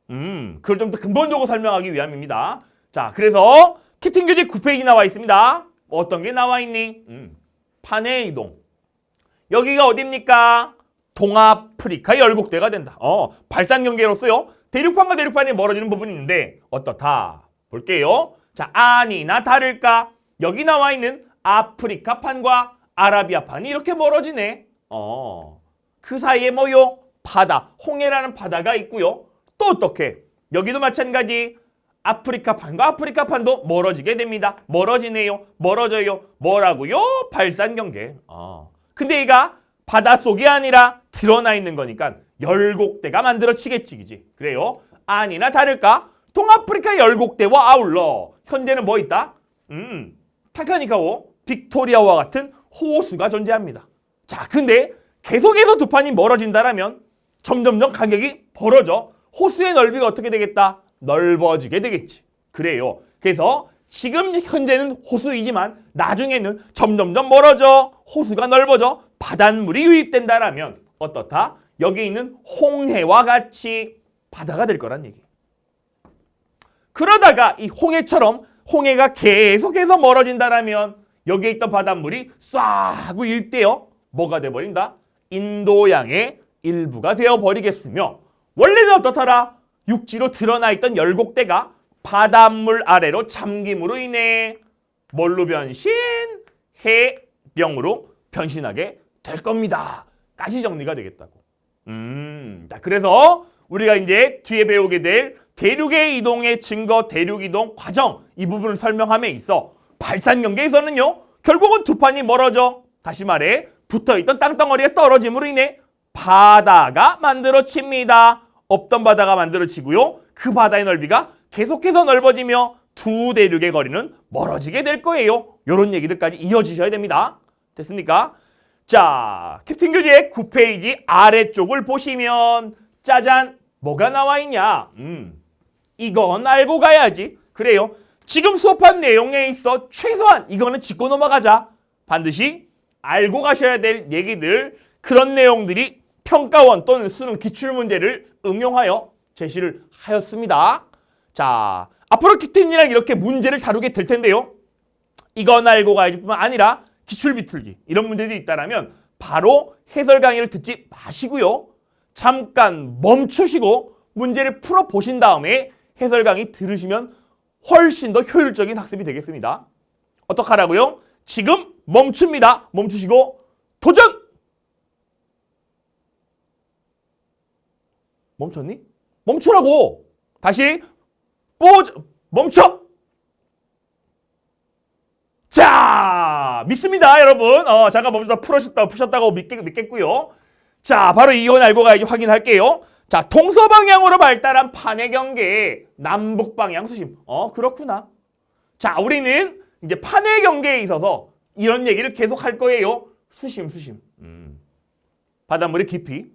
Speaker 1: 그걸 좀 더 근본적으로 설명하기 위함입니다. 자, 그래서 캡틴 교재 9페이지 나와 있습니다. 어떤 게 나와 있니? 판의 이동. 여기가 어디입니까? 동아프리카 열곡대가 된다. 발산 경계로서요. 대륙판과 대륙판이 멀어지는 부분이 있는데 어떻다? 볼게요. 자, 아니나 다를까? 여기 나와 있는 아프리카판과 아라비아판이 이렇게 멀어지네. 그 사이에 뭐요? 바다, 홍해라는 바다가 있고요. 또 어떻게? 여기도 마찬가지. 아프리카판과 아프리카판도 멀어지게 됩니다. 멀어지네요. 멀어져요. 뭐라고요? 발산 경계. 근데 얘가 바닷속이 아니라 드러나 있는 거니까 열곡대가 만들어지겠지, 그지? 그래요. 아니나 다를까? 동아프리카 열곡대와 아울러 현재는 뭐 있다? 타카니카호, 빅토리아와 같은 호수가 존재합니다. 자, 근데 계속해서 두 판이 멀어진다라면 점점점 간격이 벌어져 호수의 넓이가 어떻게 되겠다? 넓어지게 되겠지. 그래요. 그래서 지금 현재는 호수이지만 나중에는 점점점 멀어져 호수가 넓어져 바닷물이 유입된다라면 어떻다? 여기 있는 홍해와 같이 바다가 될 거란 얘기. 그러다가 이 홍해처럼 홍해가 계속해서 멀어진다라면 여기에 있던 바닷물이 쏴 하고 유입되어 뭐가 돼버린다? 인도양의 일부가 되어버리겠으며 원래는 어떻더라? 육지로 드러나 있던 열곡대가 바닷물 아래로 잠김으로 인해 뭘로 변신? 해령으로 변신하게 될 겁니다. 까지 정리가 되겠다고. 자, 그래서 우리가 이제 뒤에 배우게 될 대륙의 이동의 증거, 대륙 이동 과정 이 부분을 설명함에 있어 발산 경계에서는요. 결국은 두 판이 멀어져 다시 말해 붙어있던 땅덩어리가 떨어짐으로 인해 바다가 만들어집니다. 없던 바다가 만들어지고요. 그 바다의 넓이가 계속해서 넓어지며 두 대륙의 거리는 멀어지게 될 거예요. 이런 얘기들까지 이어지셔야 됩니다. 됐습니까? 자, 캡틴 교재 9페이지 아래쪽을 보시면 짜잔! 뭐가 나와 있냐? 이건 알고 가야지. 그래요. 지금 수업한 내용에 있어 최소한 이거는 짚고 넘어가자. 반드시 알고 가셔야 될 얘기들 그런 내용들이 평가원 또는 수능 기출문제를 응용하여 제시를 하였습니다. 자, 앞으로 캡틴이랑 이렇게 문제를 다루게 될 텐데요. 이건 알고 가야지 뿐만 아니라 기출 비틀기 이런 문제들이 있다면 바로 해설 강의를 듣지 마시고요. 잠깐 멈추시고 문제를 풀어보신 다음에 해설 강의 들으시면 훨씬 더 효율적인 학습이 되겠습니다. 어떻게 하라고요? 지금 멈춥니다. 멈추시고 도전! 멈췄니? 멈추라고! 다시 멈춰! 자, 믿습니다, 여러분. 잠깐 멈춰서 푸셨다고 믿겠고요. 자, 바로 이건 알고 가야지 확인할게요. 자, 동서방향으로 발달한 판의 경계, 남북방향 수심. 그렇구나. 자, 우리는 이제 판의 경계에 있어서 이런 얘기를 계속 할 거예요. 수심. 바닷물의 깊이.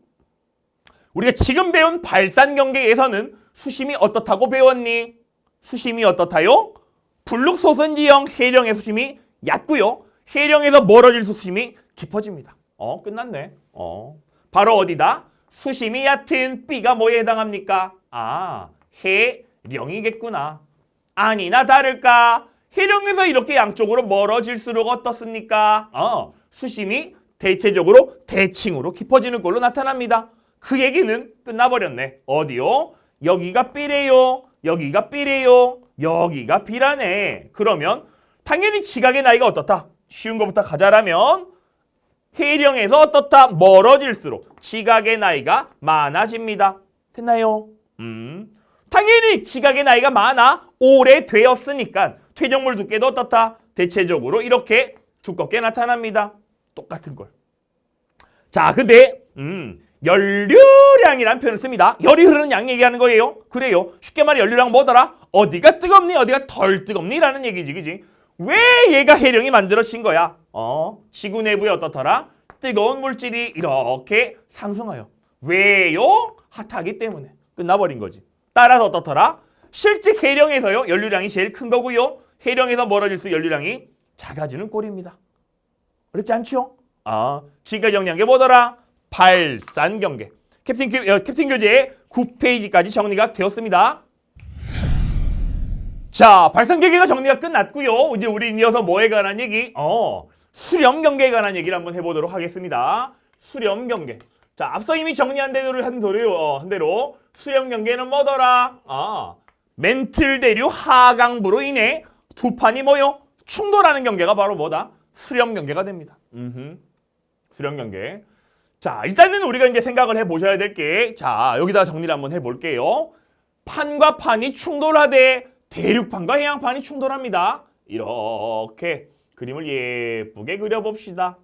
Speaker 1: 우리가 지금 배운 발산 경계에서는 수심이 어떻다고 배웠니? 수심이 어떻다요? 불룩소선지형 해령의 수심이 얕고요. 해령에서 멀어질 수심이 깊어집니다. 끝났네. 바로 어디다? 수심이 얕은 B가 뭐에 해당합니까? 해령이겠구나. 아니나 다를까? 해령에서 이렇게 양쪽으로 멀어질수록 어떻습니까? 수심이 대체적으로 대칭으로 깊어지는 걸로 나타납니다. 그 얘기는 끝나버렸네. 어디요? 여기가 B래요. 여기가 B래요. 여기가 B라네. 그러면 당연히 지각의 나이가 어떻다? 쉬운 것부터 가자라면 해령에서 어떻다? 멀어질수록 지각의 나이가 많아집니다. 됐나요? 당연히 지각의 나이가 많아 오래되었으니까 퇴적물 두께도 어떻다? 대체적으로 이렇게 두껍게 나타납니다. 똑같은 걸. 자, 근데 연료량이라는 표현을 씁니다. 열이 흐르는 양 얘기하는 거예요. 그래요. 쉽게 말해 연료량 뭐더라? 어디가 뜨겁니? 어디가 덜 뜨겁니? 라는 얘기지, 그지? 왜 얘가 해령이 만들어진 거야? 지구 내부에 어떻더라? 뜨거운 물질이 이렇게 상승하여. 왜요? 핫하기 때문에. 끝나버린 거지. 따라서 어떻더라? 실제 해령에서요. 연료량이 제일 큰 거고요. 해령에서 멀어질수록 연료량이 작아지는 꼴입니다. 어렵지 않죠? 지금까지 정리한 게 뭐더라? 발산 경계. 캡틴 교재의 9페이지까지 정리가 되었습니다. 자, 발산 경계가 정리가 끝났고요. 이제 우리 이어서 뭐에 관한 얘기? 수렴 경계에 관한 얘기를 한번 해보도록 하겠습니다. 수렴 경계. 자, 앞서 이미 정리한 대로 수렴 경계는 뭐더라? 멘틀 대류 하강부로 인해 두 판이 뭐요? 충돌하는 경계가 바로 뭐다? 수렴 경계가 됩니다. 수렴 경계. 자, 일단은 우리가 이제 생각을 해보셔야 될 게, 자, 여기다 정리를 한번 해볼게요. 판과 판이 충돌하되 대륙판과 해양판이 충돌합니다. 이렇게 그림을 예쁘게 그려봅시다.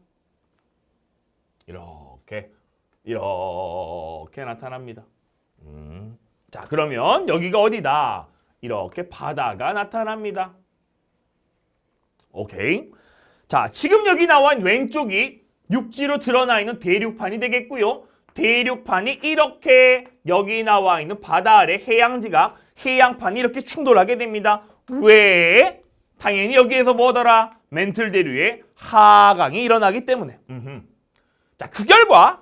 Speaker 1: 이렇게 나타납니다. 자, 그러면 여기가 어디다? 이렇게 바다가 나타납니다. 오케이. 자, 지금 여기 나와 있는 왼쪽이 육지로 드러나 있는 대륙판이 되겠고요. 대륙판이 이렇게 여기 나와 있는 바다 아래 해양지각, 해양판이 이렇게 충돌하게 됩니다. 왜? 당연히 여기에서 뭐더라? 멘틀 대류의 하강이 일어나기 때문에. 자, 그 결과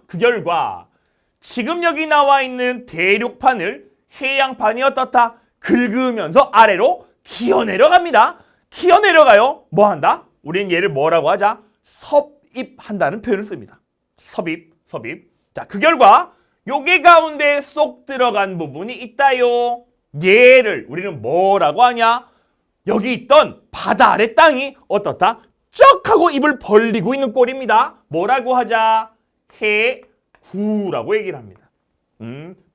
Speaker 1: 지금 여기 나와 있는 대륙판을 해양판이 어떻다? 긁으면서 아래로 기어 내려갑니다. 기어 내려가요. 뭐 한다? 우리는 얘를 뭐라고 하자? 섭입한다는 표현을 씁니다. 섭입. 자, 그 결과 요게 가운데 쏙 들어간 부분이 있다요. 얘를 우리는 뭐라고 하냐? 여기 있던 바다 아래 땅이 어떻다? 쩍 하고 입을 벌리고 있는 꼴입니다. 뭐라고 하자? 해구라고 얘기를 합니다.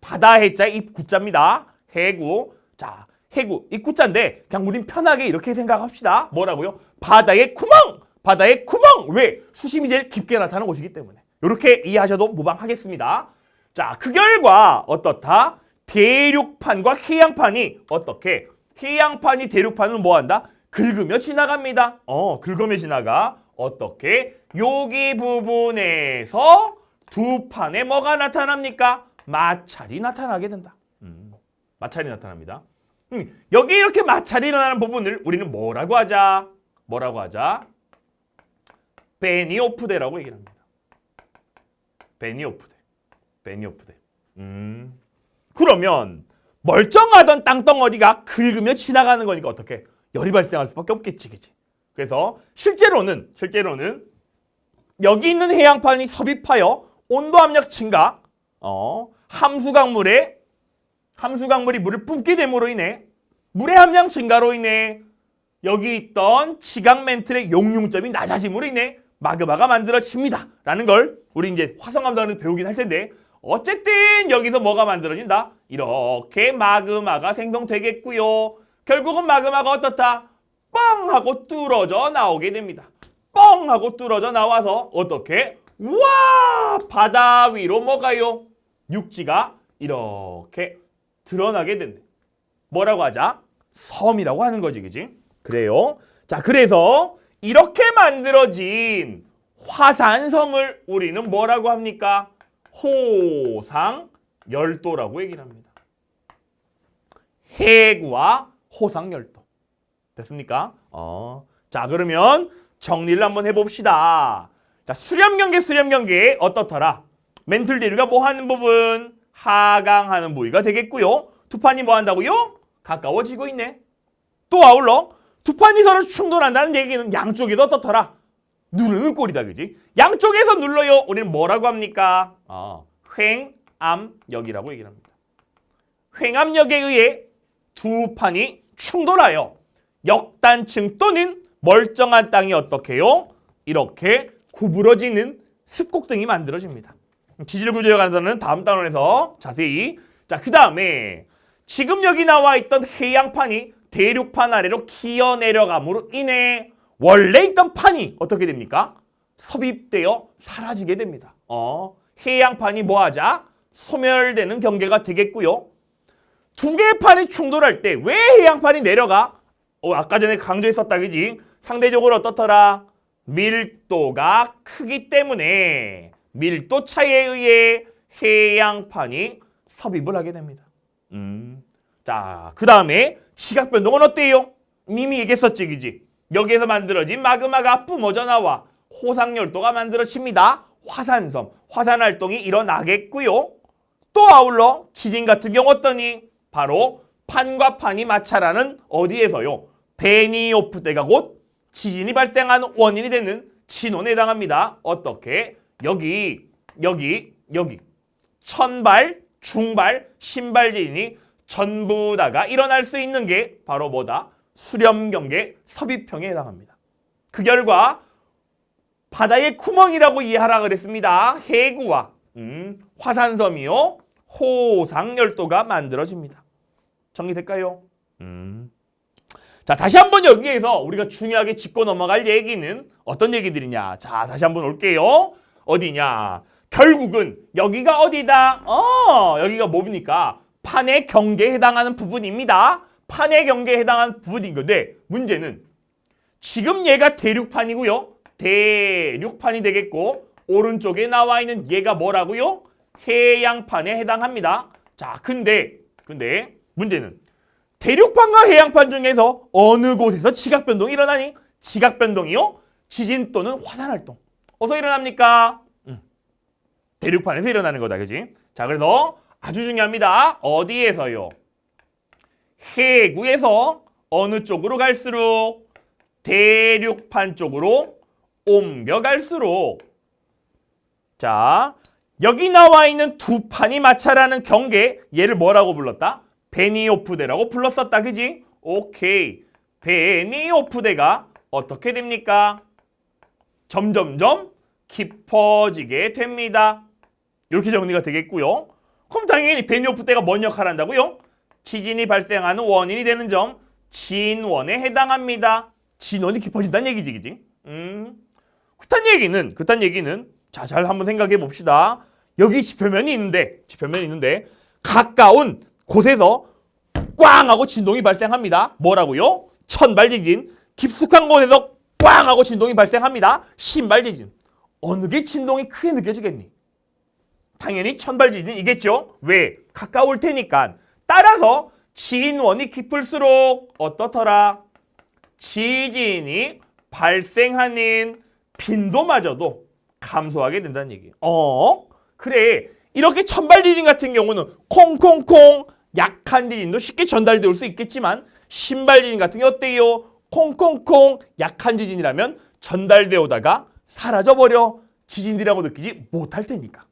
Speaker 1: 바다 해자 입 구자입니다. 해구. 자, 해구. 이 구자인데 그냥 우린 편하게 이렇게 생각합시다. 뭐라고요? 바다의 구멍! 바다의 구멍! 왜? 수심이 제일 깊게 나타나는 곳이기 때문에. 이렇게 이해하셔도 무방하겠습니다. 자, 그 결과 어떻다? 대륙판과 해양판이 어떻게? 해양판이 대륙판을 뭐한다? 긁으며 지나갑니다. 긁으며 지나가. 어떻게? 여기 부분에서 두 판에 뭐가 나타납니까? 마찰이 나타나게 된다. 마찰이 나타납니다. 여기 이렇게 마찰이 일어나는 부분을 우리는 뭐라고 하자? 베니오프대라고 얘기를 합니다. 베니오프대. 그러면 멀쩡하던 땅덩어리가 긁으며 지나가는 거니까 어떻게? 열이 발생할 수밖에 없겠지, 그치? 그래서 실제로는 여기 있는 해양판이 섭입하여 온도 압력 증가, 함수강물이 물을 뿜게 됨으로 인해 물의 함량 증가로 인해 여기 있던 지각 멘틀의 용융점이 낮아짐으로 인해 마그마가 만들어집니다. 라는 걸 우리 이제 화성암단을 배우긴 할 텐데 어쨌든 여기서 뭐가 만들어진다? 이렇게 마그마가 생성되겠고요. 결국은 마그마가 어떻다? 뻥! 하고 뚫어져 나오게 됩니다. 뻥! 하고 뚫어져 나와서 어떻게? 와! 바다 위로 뭐가요? 육지가 이렇게 드러나게 된대. 뭐라고 하자? 섬이라고 하는 거지, 그지? 그래요. 자, 그래서 이렇게 만들어진 화산섬을 우리는 뭐라고 합니까? 호상열도라고 얘기를 합니다. 해구와 호상열도. 됐습니까? 자, 그러면 정리를 한번 해봅시다. 자, 수렴경계 어떻더라? 멘틀 대류가 뭐 하는 부분? 하강하는 부위가 되겠고요. 두 판이 뭐 한다고요? 가까워지고 있네. 또 아울러 두 판이 서로 충돌한다는 얘기는 양쪽에서 어떻더라? 누르는 꼴이다, 그지? 양쪽에서 눌러요. 우리는 뭐라고 합니까? 횡암역이라고 얘기를 합니다. 횡암역에 의해 두 판이 충돌하여 역단층 또는 멀쩡한 땅이 어떻게 해요? 이렇게 구부러지는 습곡등이 만들어집니다. 지질구조에 관해서는 다음 단원에서 자세히. 자, 그 다음에 지금 여기 나와 있던 해양판이 대륙판 아래로 기어 내려감으로 인해 원래 있던 판이 어떻게 됩니까? 섭입되어 사라지게 됩니다. 해양판이 뭐하자? 소멸되는 경계가 되겠고요. 두 개의 판이 충돌할 때 왜 해양판이 내려가? 아까 전에 강조했었다, 그지? 상대적으로 어떻더라? 밀도가 크기 때문에 밀도 차이에 의해 해양판이 섭입을 하게 됩니다. 자, 그 다음에 지각 변동은 어때요? 이미 얘기했었지, 그지? 여기에서 만들어진 마그마가 뿜어져 나와 호상열도가 만들어집니다. 화산섬, 화산활동이 일어나겠고요. 또 아울러 지진 같은 경우 어떠니? 바로 판과 판이 마찰하는 어디에서요? 베니오프대가 곧 지진이 발생하는 원인이 되는 진원에 해당합니다. 어떻게? 여기 여기 천발, 중발, 신발 지진이 전부 다가 일어날 수 있는 게 바로 뭐다? 수렴경계 섭입형에 해당합니다. 그 결과 바다의 구멍이라고 이해하라 그랬습니다. 해구와 화산섬이요 호상열도가 만들어집니다. 정리될까요? 자, 다시 한번 여기에서 우리가 중요하게 짚고 넘어갈 얘기는 어떤 얘기들이냐. 자, 다시 한번 올게요. 어디냐. 결국은 여기가 어디다? 여기가 뭡니까? 판의 경계에 해당하는 부분입니다. 판의 경계에 해당하는 부분인 건데 문제는 지금 얘가 대륙판이고요. 대륙판이 되겠고 오른쪽에 나와 있는 얘가 뭐라고요? 해양판에 해당합니다. 자, 근데 문제는 대륙판과 해양판 중에서 어느 곳에서 지각변동이 일어나니? 지각변동이요? 지진 또는 화산활동. 어디서 일어납니까? 대륙판에서 일어나는 거다. 그지? 자, 그래서 아주 중요합니다. 어디에서요? 해구에서 어느 쪽으로 갈수록? 대륙판 쪽으로 옮겨갈수록. 자, 여기 나와 있는 두 판이 마찰하는 경계, 얘를 뭐라고 불렀다? 베니오프대라고 불렀었다. 그지? 오케이. 베니오프대가 어떻게 됩니까? 점점점 깊어지게 됩니다. 이렇게 정리가 되겠고요. 그럼 당연히 베니오프대가 뭔 역할을 한다고요? 지진이 발생하는 원인이 되는 점, 진원에 해당합니다. 진원이 깊어진다는 얘기지, 그지? 그딴 얘기는 자, 잘 한번 생각해 봅시다. 여기 지표면이 있는데 가까운 곳에서 꽝 하고 진동이 발생합니다. 뭐라고요? 천발 지진. 깊숙한 곳에서 꽝 하고 진동이 발생합니다. 신발 지진. 어느 게 진동이 크게 느껴지겠니? 당연히 천발 지진이겠죠. 왜? 가까울 테니까. 따라서 진원이 깊을수록 어떻더라? 지진이 발생하는 빈도마저도 감소하게 된다는 얘기예요. 그래. 이렇게 천발 지진 같은 경우는 콩콩콩 약한 지진도 쉽게 전달될 수 있겠지만 신발 지진 같은 게 어때요? 콩콩콩 약한 지진이라면 전달되어 오다가 사라져버려. 지진이라고 느끼지 못할 테니까.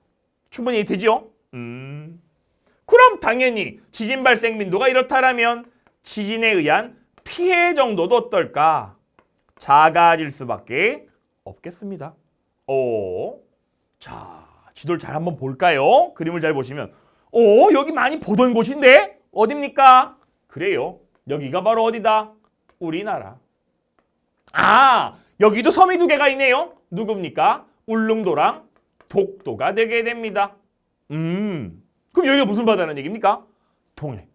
Speaker 1: 충분히 이해되죠? 그럼 당연히 지진 발생 빈도가 이렇다라면 지진에 의한 피해 정도도 어떨까? 작아질 수밖에 없겠습니다. 자, 지도를 잘 한번 볼까요? 그림을 잘 보시면 여기 많이 보던 곳인데 어딥니까? 그래요. 여기가 바로 어디다? 우리나라. 여기도 섬이 두 개가 있네요. 누굽니까? 울릉도랑 독도가 되게 됩니다. 그럼 여기가 무슨 바다라는 얘기입니까? 동해.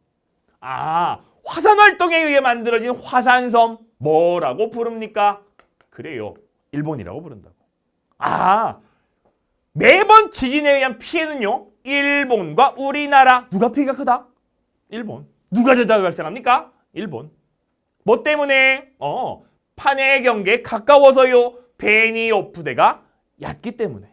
Speaker 1: 화산 활동에 의해 만들어진 화산섬 뭐라고 부릅니까? 그래요. 일본이라고 부른다고. 매번 지진에 의한 피해는요. 일본과 우리나라. 누가 피해가 크다? 일본. 누가 제다 발생합니까? 일본. 뭐 때문에? 판의 경계에 가까워서요. 베니오프대가 얕기 때문에.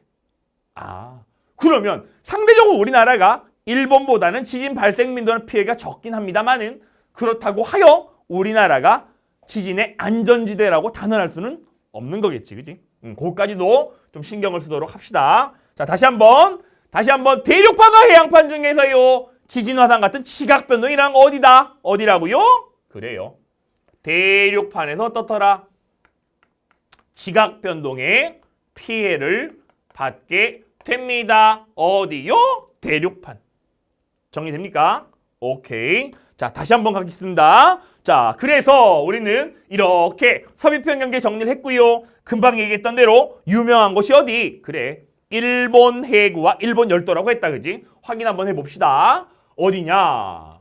Speaker 1: 그러면 상대적으로 우리나라가 일본보다는 지진 발생 빈도는 피해가 적긴 합니다만은 그렇다고 하여 우리나라가 지진의 안전지대라고 단언할 수는 없는 거겠지, 그지? 그것까지도 좀 신경을 쓰도록 합시다. 자, 다시 한번 대륙판과 해양판 중에서요 지진 화산 같은 지각 변동이란 어디다? 어디라고요? 그래요. 대륙판에서 어떻더라? 지각 변동의 피해를 받게 됩니다. 어디요? 대륙판. 정리됩니까? 오케이. 자, 다시 한번 가겠습니다. 자, 그래서 우리는 이렇게 섭입형 경계 정리를 했고요. 금방 얘기했던 대로 유명한 곳이 어디? 그래. 일본 해구와 일본 열도라고 했다. 그지? 확인 한번 해봅시다. 어디냐?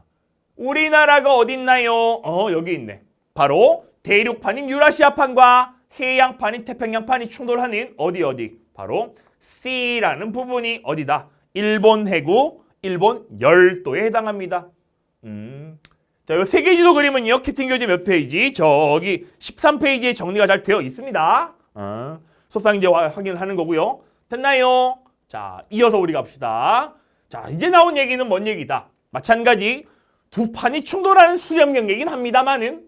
Speaker 1: 우리나라가 어딨나요? 여기 있네. 바로 대륙판인 유라시아판과 해양판인 태평양판이 충돌하는 어디? 바로 C라는 부분이 어디다? 일본 해구, 일본 열도에 해당합니다. 자, 이 세계 지도 그림은요. 캡틴 교재 몇 페이지? 저기 13페이지에 정리가 잘 되어 있습니다. 속상 이제 확인을 하는 거고요. 됐나요? 자, 이어서 우리 갑시다. 자, 이제 나온 얘기는 뭔 얘기다? 마찬가지 두 판이 충돌하는 수렴 경계이긴 합니다만은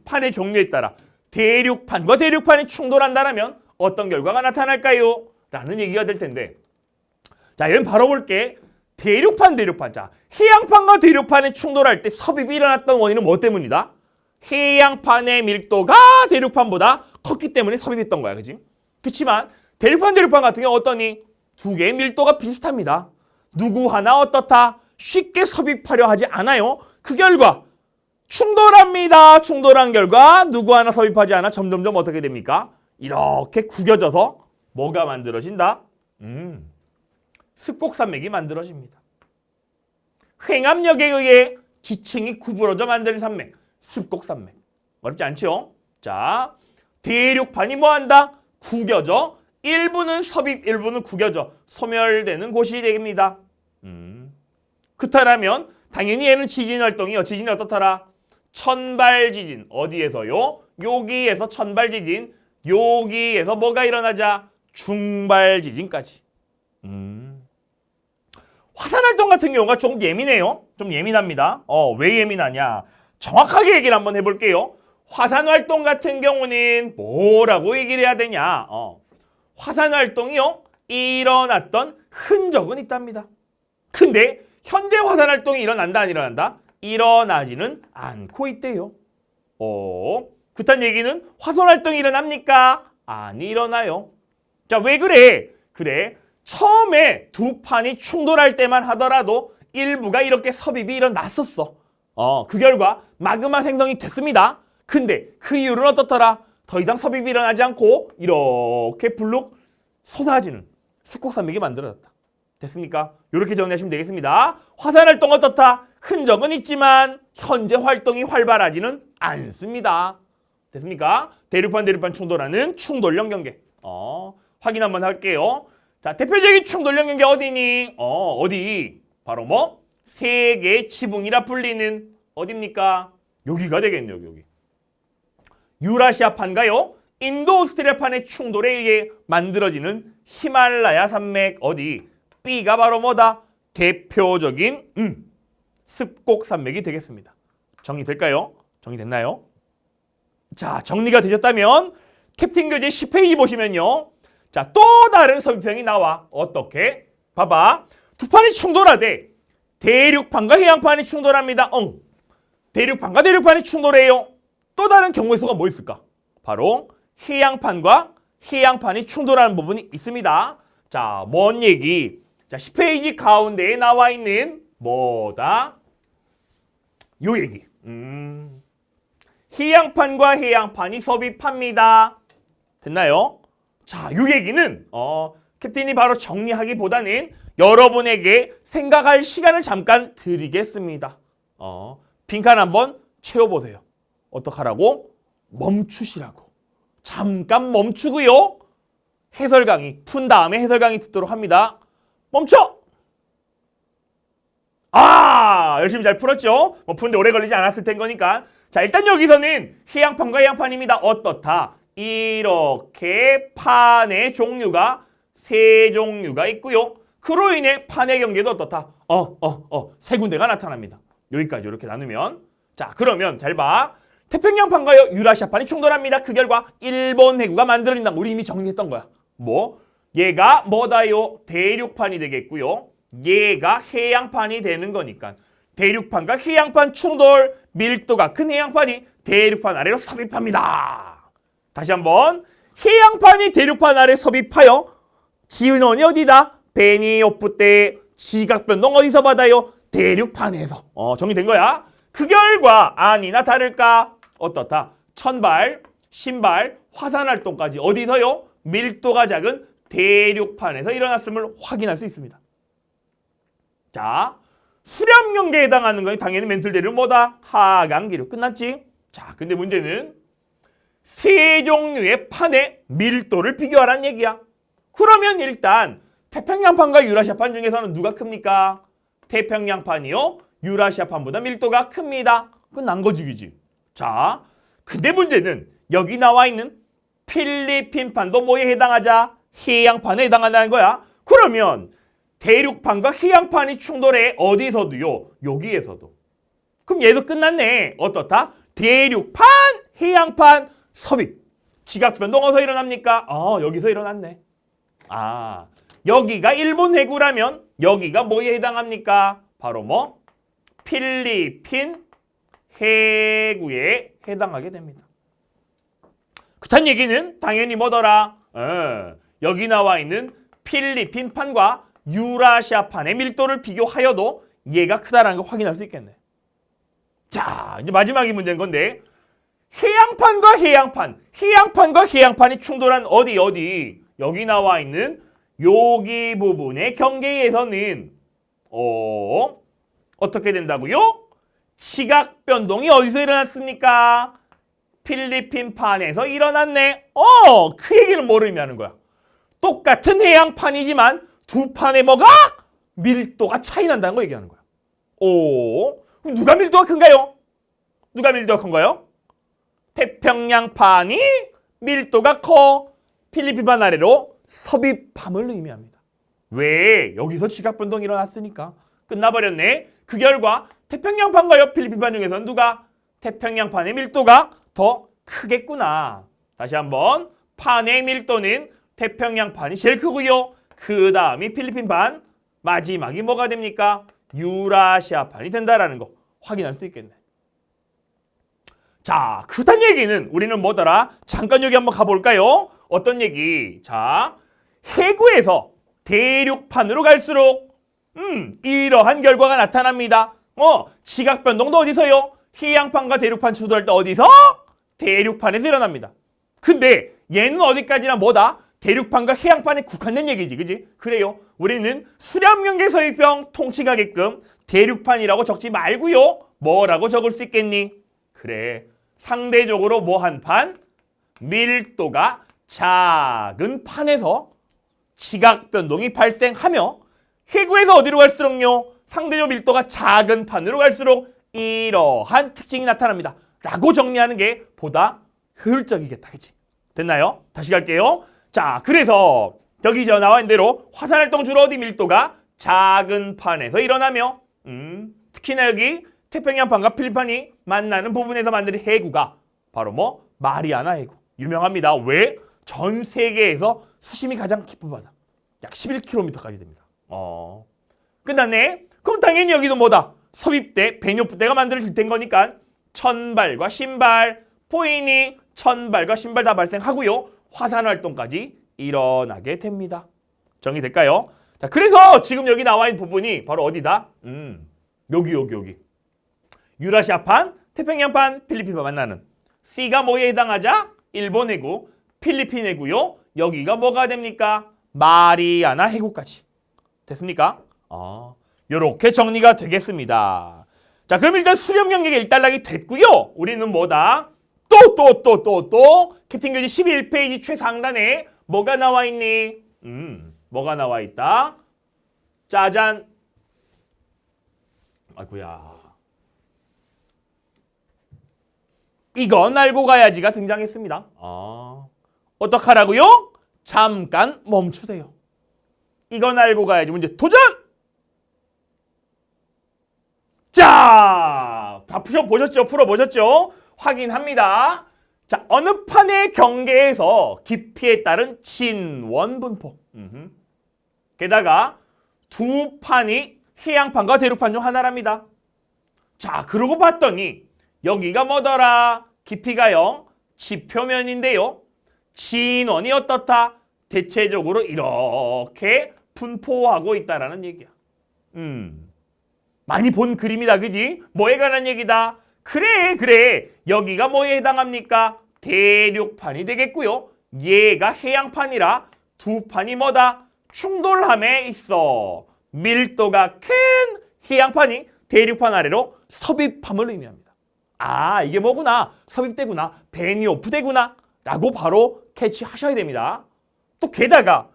Speaker 1: 판의 종류에 따라 대륙판과 대륙판이 충돌한다면 어떤 결과가 나타날까요? 라는 얘기가 될 텐데, 자, 얘는 바로 볼게. 대륙판. 자, 해양판과 대륙판이 충돌할 때 섭입이 일어났던 원인은 뭐 때문이다? 해양판의 밀도가 대륙판보다 컸기 때문에 섭입했던 거야. 그지? 그렇지만 대륙판 같은 경우 어떠니? 두 개의 밀도가 비슷합니다. 누구 하나 어떻다? 쉽게 섭입하려 하지 않아요. 그 결과 충돌합니다. 충돌한 결과 누구 하나 섭입하지 않아 점점점 어떻게 됩니까? 이렇게 구겨져서 뭐가 만들어진다? 습곡산맥이 만들어집니다. 횡압력에 의해 지층이 구부러져 만드는 산맥, 습곡산맥. 어렵지 않죠? 자, 대륙판이 뭐한다? 구겨져. 일부는 섭입, 일부는 구겨져. 소멸되는 곳이 됩니다. 그렇다면 당연히 얘는 지진활동이요. 지진이 어떻더라? 천발지진. 어디에서요? 여기에서 천발지진. 여기에서 뭐가 일어나자? 중발지진까지. 화산활동 같은 경우가 좀 예민해요. 좀 예민합니다. 왜 예민하냐? 정확하게 얘기를 한번 해볼게요. 화산활동 같은 경우는 뭐라고 얘기를 해야 되냐? 화산활동이요. 일어났던 흔적은 있답니다. 근데 현재 화산활동이 일어난다 안 일어난다? 일어나지는 않고 있대요. 그딴 얘기는 화산활동이 일어납니까? 안 일어나요. 자, 왜 그래? 그래. 처음에 두 판이 충돌할 때만 하더라도 일부가 이렇게 섭입이 일어났었어. 그 결과 마그마 생성이 됐습니다. 근데 그 이유는 어떻더라? 더 이상 섭입이 일어나지 않고 이렇게 불룩 쏟아지는 습곡산맥이 만들어졌다. 됐습니까? 이렇게 정리하시면 되겠습니다. 화산활동 어떻다? 흔적은 있지만 현재 활동이 활발하지는 않습니다. 됐습니까? 대륙판 충돌하는 충돌령 경계. 확인 한번 할게요. 자, 대표적인 충돌령 경계 어디니? 어디? 바로 뭐? 세계 지붕이라 불리는 어딥니까? 여기가 되겠네요, 여기. 유라시아판가요? 인도오스트리아판의 충돌에 의해 만들어지는 히말라야 산맥 어디? B가 바로 뭐다? 대표적인 습곡 산맥이 되겠습니다. 정리될까요? 정리됐나요? 자, 정리가 되셨다면 캡틴 교재 10페이지 보시면요. 자, 또 다른 섭입형이 나와. 어떻게? 봐봐. 두 판이 충돌하되 대륙판과 해양판이 충돌합니다. 대륙판과 대륙판이 충돌해요. 또 다른 경우의 수가 뭐 있을까? 바로 해양판과 해양판이 충돌하는 부분이 있습니다. 자, 뭔 얘기? 자, 10페이지 가운데에 나와 있는 뭐다? 요 얘기. 해양판과 해양판이 섭입합니다. 됐나요? 자, 요 얘기는 캡틴이 바로 정리하기보다는 여러분에게 생각할 시간을 잠깐 드리겠습니다. 빈칸 한번 채워보세요. 어떡하라고? 멈추시라고. 잠깐 멈추고요. 해설 강의 푼 다음에 해설 강의 듣도록 합니다. 멈춰! 열심히 잘 풀었죠? 푸는데 오래 걸리지 않았을 텐 거니까. 자, 일단 여기서는 해양판과 해양판입니다. 어떻다? 이렇게 판의 종류가 세 종류가 있고요. 그로 인해 판의 경계도 어떻다? 세 군데가 나타납니다. 여기까지 이렇게 나누면. 자, 그러면 잘 봐. 태평양판과요 유라시아판이 충돌합니다. 그 결과 일본 해구가 만들어진다. 우리 이미 정리했던 거야. 얘가 뭐다요? 대륙판이 되겠고요. 얘가 해양판이 되는 거니까 대륙판과 해양판 충돌, 밀도가 큰 해양판이 대륙판 아래로 섭입합니다. 다시 한번 해양판이 대륙판 아래 섭입하여 진원이 어디다? 베니오프 때 지각변동 어디서 받아요? 대륙판에서. 정리된 거야. 그 결과 아니나 다를까? 어떻다? 천발, 신발, 화산활동까지 어디서요? 밀도가 작은 대륙판에서 일어났음을 확인할 수 있습니다. 자, 수렴경계에 해당하는 건 당연히 멘틀 대륙 뭐다? 하강기류. 끝났지? 자, 근데 문제는 세 종류의 판의 밀도를 비교하라는 얘기야. 그러면 일단 태평양판과 유라시아판 중에서는 누가 큽니까? 태평양판이요. 유라시아판보다 밀도가 큽니다. 그건 난거지기지. 자, 근데 문제는 여기 나와 있는 필리핀판도 뭐에 해당하자? 해양판에 해당한다는 거야. 그러면 대륙판과 해양판이 충돌해 어디서도요? 여기에서도. 그럼 얘도 끝났네. 어떻다? 대륙판, 해양판, 섭입. 지각변동 어디서 일어납니까? 여기서 일어났네. 여기가 일본 해구라면 여기가 뭐에 해당합니까? 바로 뭐? 필리핀 해구에 해당하게 됩니다. 그딴 얘기는 당연히 뭐더라? 여기 나와 있는 필리핀판과 유라시아판의 밀도를 비교하여도 얘가 크다라는 걸 확인할 수 있겠네. 자, 이제 마지막이 문제인 건데 해양판과 해양판이 충돌한 어디 여기 나와 있는 여기 부분의 경계에서는 어떻게 된다고요? 지각 변동이 어디서 일어났습니까? 필리핀판에서 일어났네. 그 얘기는 뭘 의미하는 거야? 똑같은 해양판이지만 두 판의 뭐가? 밀도가 차이 난다는 거 얘기하는 거야. 그럼 누가 밀도가 큰가요? 누가 밀도가 큰가요? 태평양판이 밀도가 커 필리핀판 아래로 섭입함을 의미합니다. 왜? 여기서 지각 변동이 일어났으니까. 끝나버렸네. 그 결과 태평양판과요 필리핀판 중에서는 누가? 태평양판의 밀도가 더 크겠구나. 다시 한번 판의 밀도는 태평양판이 제일 크고요. 그 다음이 필리핀판, 마지막이 뭐가 됩니까? 유라시아판이 된다라는 거 확인할 수 있겠네. 자, 그딴 얘기는 우리는 뭐더라? 잠깐 여기 한번 가볼까요? 어떤 얘기? 자, 해구에서 대륙판으로 갈수록 이러한 결과가 나타납니다. 지각 변동도 어디서요? 해양판과 대륙판 충돌할 때 어디서? 대륙판에서 일어납니다. 근데 얘는 어디까지나 뭐다? 대륙판과 해양판에 국한된 얘기지, 그지? 그래요. 우리는 수렴경계 서입형 통칭하게끔 대륙판이라고 적지 말고요. 뭐라고 적을 수 있겠니? 그래, 상대적으로 뭐 한 판? 밀도가 작은 판에서 지각 변동이 발생하며 해구에서 어디로 갈수록요? 상대적 밀도가 작은 판으로 갈수록 이러한 특징이 나타납니다. 라고 정리하는 게 보다 효율적이겠다, 그치? 됐나요? 다시 갈게요. 자, 그래서 여기 나와 있는 대로 화산활동 주로 어디 밀도가 작은 판에서 일어나며 특히나 여기 태평양판과 필리핀판이 만나는 부분에서 만드는 해구가 바로 뭐? 마리아나 해구. 유명합니다. 왜? 전 세계에서 수심이 가장 깊은 바다. 약 11km까지 됩니다. 끝났네? 그럼 당연히 여기도 뭐다? 섭입대, 배뇨프대가 만들어질 된 거니까 천발과 신발, 포인이 천발과 신발 다 발생하고요. 화산활동까지 일어나게 됩니다. 정리될까요? 자, 그래서 지금 여기 나와 있는 부분이 바로 어디다? 여기. 유라시아판, 태평양판, 필리핀판 만나는 C가 뭐에 해당하자? 일본 해구, 필리핀 해구요. 여기가 뭐가 됩니까? 마리아나 해구까지. 됐습니까? 요렇게 정리가 되겠습니다. 자, 그럼 일단 수렴 경계가 일단락이 됐고요. 우리는 뭐다? 또 캡틴 교재 11페이지 최상단에 뭐가 나와 있니? 뭐가 나와 있다? 짜잔. 아이고야. 이건 알고 가야지가 등장했습니다. 어떡하라고요? 잠깐 멈추세요. 이건 알고 가야지. 문제 도전! 자, 다 풀어보셨죠? 확인합니다. 자, 어느 판의 경계에서 깊이에 따른 진원 분포. 게다가 두 판이 해양판과 대륙판 중 하나랍니다. 자, 그러고 봤더니 여기가 뭐더라? 깊이가요. 지표면인데요. 진원이 어떻다? 대체적으로 이렇게 분포하고 있다라는 얘기야. 많이 본 그림이다, 그지? 뭐에 관한 얘기다? 그래. 여기가 뭐에 해당합니까? 대륙판이 되겠고요. 얘가 해양판이라 두 판이 뭐다? 충돌함에 있어. 밀도가 큰 해양판이 대륙판 아래로 섭입함을 의미합니다. 이게 뭐구나? 섭입대구나. 배니오프대구나. 라고 바로 캐치하셔야 됩니다. 또 게다가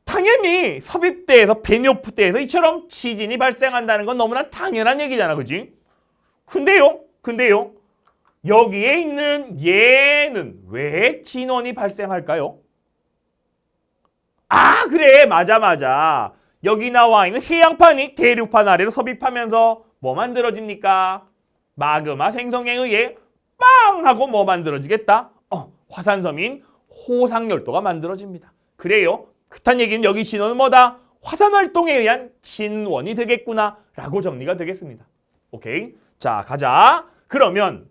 Speaker 1: 당연히 섭입대에서 배니오프대에서 이처럼 지진이 발생한다는 건 너무나 당연한 얘기잖아, 그지? 근데요. 여기에 있는 얘는 왜 진원이 발생할까요? 그래. 맞아. 여기 나와 있는 해양판이 대륙판 아래로 섭입하면서 뭐 만들어집니까? 마그마 생성에 의해 빵! 하고 뭐 만들어지겠다? 화산섬인 호상열도가 만들어집니다. 그래요. 그렇다는 얘기는 여기 진원은 뭐다? 화산 활동에 의한 진원이 되겠구나 라고 정리가 되겠습니다. 오케이. 자, 가자. 그러면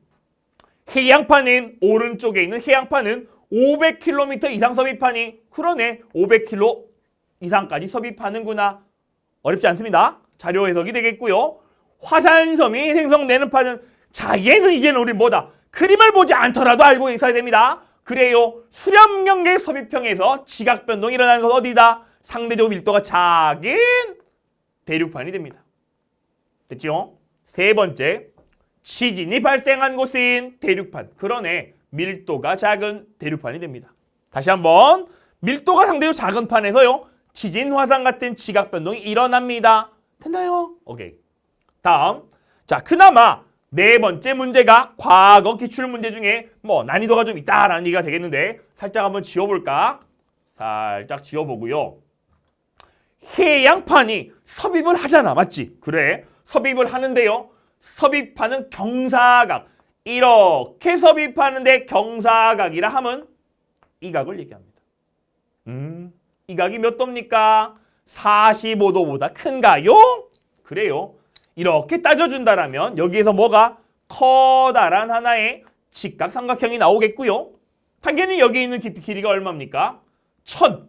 Speaker 1: 해양판은 오른쪽에 있는 해양판은 500km 이상 섭입하니 그러네. 500km 이상까지 섭입하는구나. 어렵지 않습니다. 자료 해석이 되겠고요. 화산섬이 생성되는 판은 자 얘는 이제는 우리 뭐다? 그림을 보지 않더라도 알고 있어야 됩니다. 그래요. 수렴경계 섭입형에서 지각 변동이 일어나는 건 어디다? 상대적으로 밀도가 작은 대륙판이 됩니다. 됐죠? 세 번째, 지진이 발생한 곳인 대륙판. 그러네. 밀도가 작은 대륙판이 됩니다. 다시 한번 밀도가 상대적으로 작은 판에서요. 지진, 화산 같은 지각 변동이 일어납니다. 됐나요? 오케이. 다음. 자, 그나마 네 번째 문제가 과거 기출 문제 중에 뭐 난이도가 좀 있다라는 얘기가 되겠는데 살짝 한번 지워볼까? 살짝 지워보고요. 해양판이 섭입을 하잖아. 맞지? 그래. 섭입을 하는데요. 섭입하는 경사각. 이렇게 섭입하는데 경사각이라 하면 이 각을 얘기합니다. 이 각이 몇 도입니까? 45도보다 큰가요? 그래요. 이렇게 따져준다라면 여기에서 뭐가 커다란 하나의 직각삼각형이 나오겠고요. 당연히 여기 있는 길이가 얼마입니까? 1000.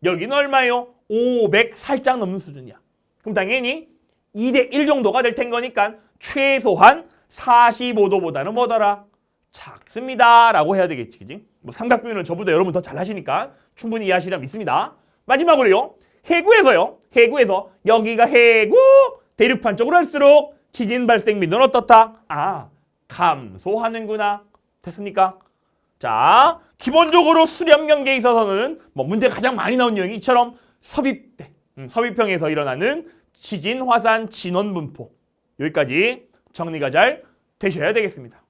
Speaker 1: 여기는 얼마요? 500 살짝 넘는 수준이야. 그럼 당연히 2대1 정도가 될 텐거니까 최소한 45도보다는 뭐더라? 작습니다. 라고 해야 되겠지. 그지? 뭐 삼각비율은 저보다 여러분 더 잘 하시니까 충분히 이해하시리라 믿습니다. 마지막으로요. 해구에서 여기가 해구 대륙판 쪽으로 할수록 지진 발생 빈도는 어떻다? 아, 감소하는구나. 됐습니까? 자, 기본적으로 수렴 경계에 있어서는 뭐 문제가 가장 많이 나온 유형이 이처럼 섭입대, 섭입형에서 일어나는 지진, 화산, 진원 분포. 여기까지 정리가 잘 되셔야 되겠습니다.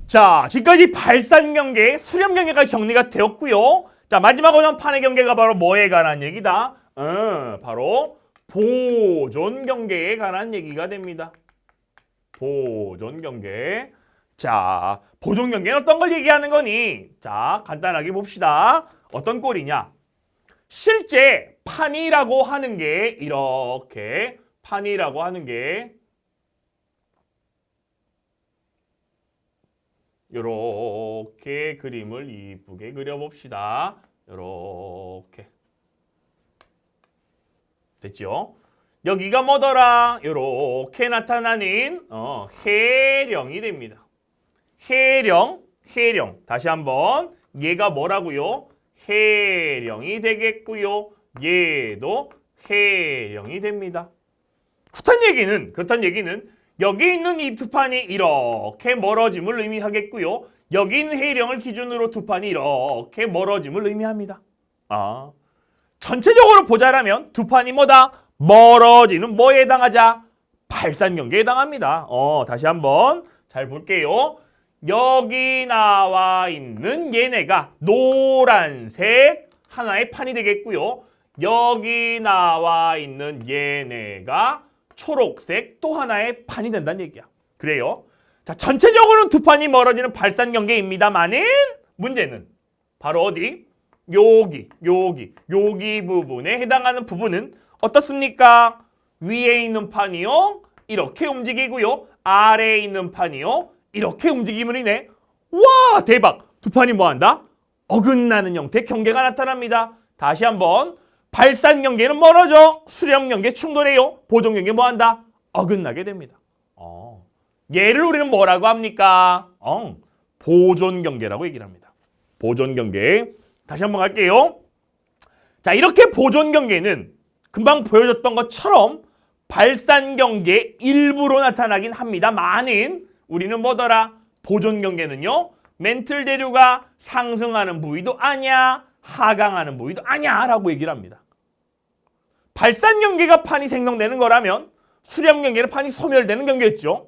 Speaker 1: 자, 지금까지 발산 경계, 수렴 경계까지 정리가 되었고요. 자, 마지막으로는 판의 경계가 바로 뭐에 관한 얘기다? 바로 보존 경계에 관한 얘기가 됩니다. 보존 경계. 자, 보존 경계는 어떤 걸 얘기하는 거니? 자, 간단하게 봅시다. 어떤 꼴이냐? 실제 판이라고 하는 게 이렇게 판이라고 하는 게 요렇게 그림을 이쁘게 그려봅시다. 요렇게. 됐죠? 여기가 뭐더라? 요렇게 나타나는 해령이 됩니다. 해령. 다시 한번 얘가 뭐라고요? 해령이 되겠고요. 얘도 해령이 됩니다. 그렇다는 얘기는 여기 있는 이 두 판이 이렇게 멀어짐을 의미하겠고요. 여기 있는 해령을 기준으로 두 판이 이렇게 멀어짐을 의미합니다. 아, 전체적으로 보자라면 두 판이 뭐다? 멀어지는 뭐에 해당하자? 발산 경계에 해당합니다. 다시 한번 잘 볼게요. 여기 나와 있는 얘네가 노란색 하나의 판이 되겠고요. 여기 나와 있는 얘네가 초록색 또 하나의 판이 된다는 얘기야. 그래요. 자, 전체적으로는 두 판이 멀어지는 발산 경계입니다만은 문제는 바로 어디? 여기 부분에 해당하는 부분은 어떻습니까? 위에 있는 판이요. 이렇게 움직이고요. 아래에 있는 판이요. 이렇게 움직임을 인해 와 대박! 두 판이 뭐한다? 어긋나는 형태의 경계가 나타납니다. 다시 한번 발산 경계는 멀어져. 수렴 경계 충돌해요. 보존 경계 뭐한다? 어긋나게 됩니다. 얘를 우리는 뭐라고 합니까? 보존 경계라고 얘기를 합니다. 보존 경계. 다시 한번 갈게요. 자, 이렇게 보존 경계는 금방 보여줬던 것처럼 발산 경계 일부로 나타나긴 합니다만은 우리는 뭐더라? 보존 경계는요. 멘틀 대류가 상승하는 부위도 아니야. 하강하는 부위도 아니야. 라고 얘기를 합니다. 발산 경계가 판이 생성되는 거라면 수렴 경계는 판이 소멸되는 경계였죠.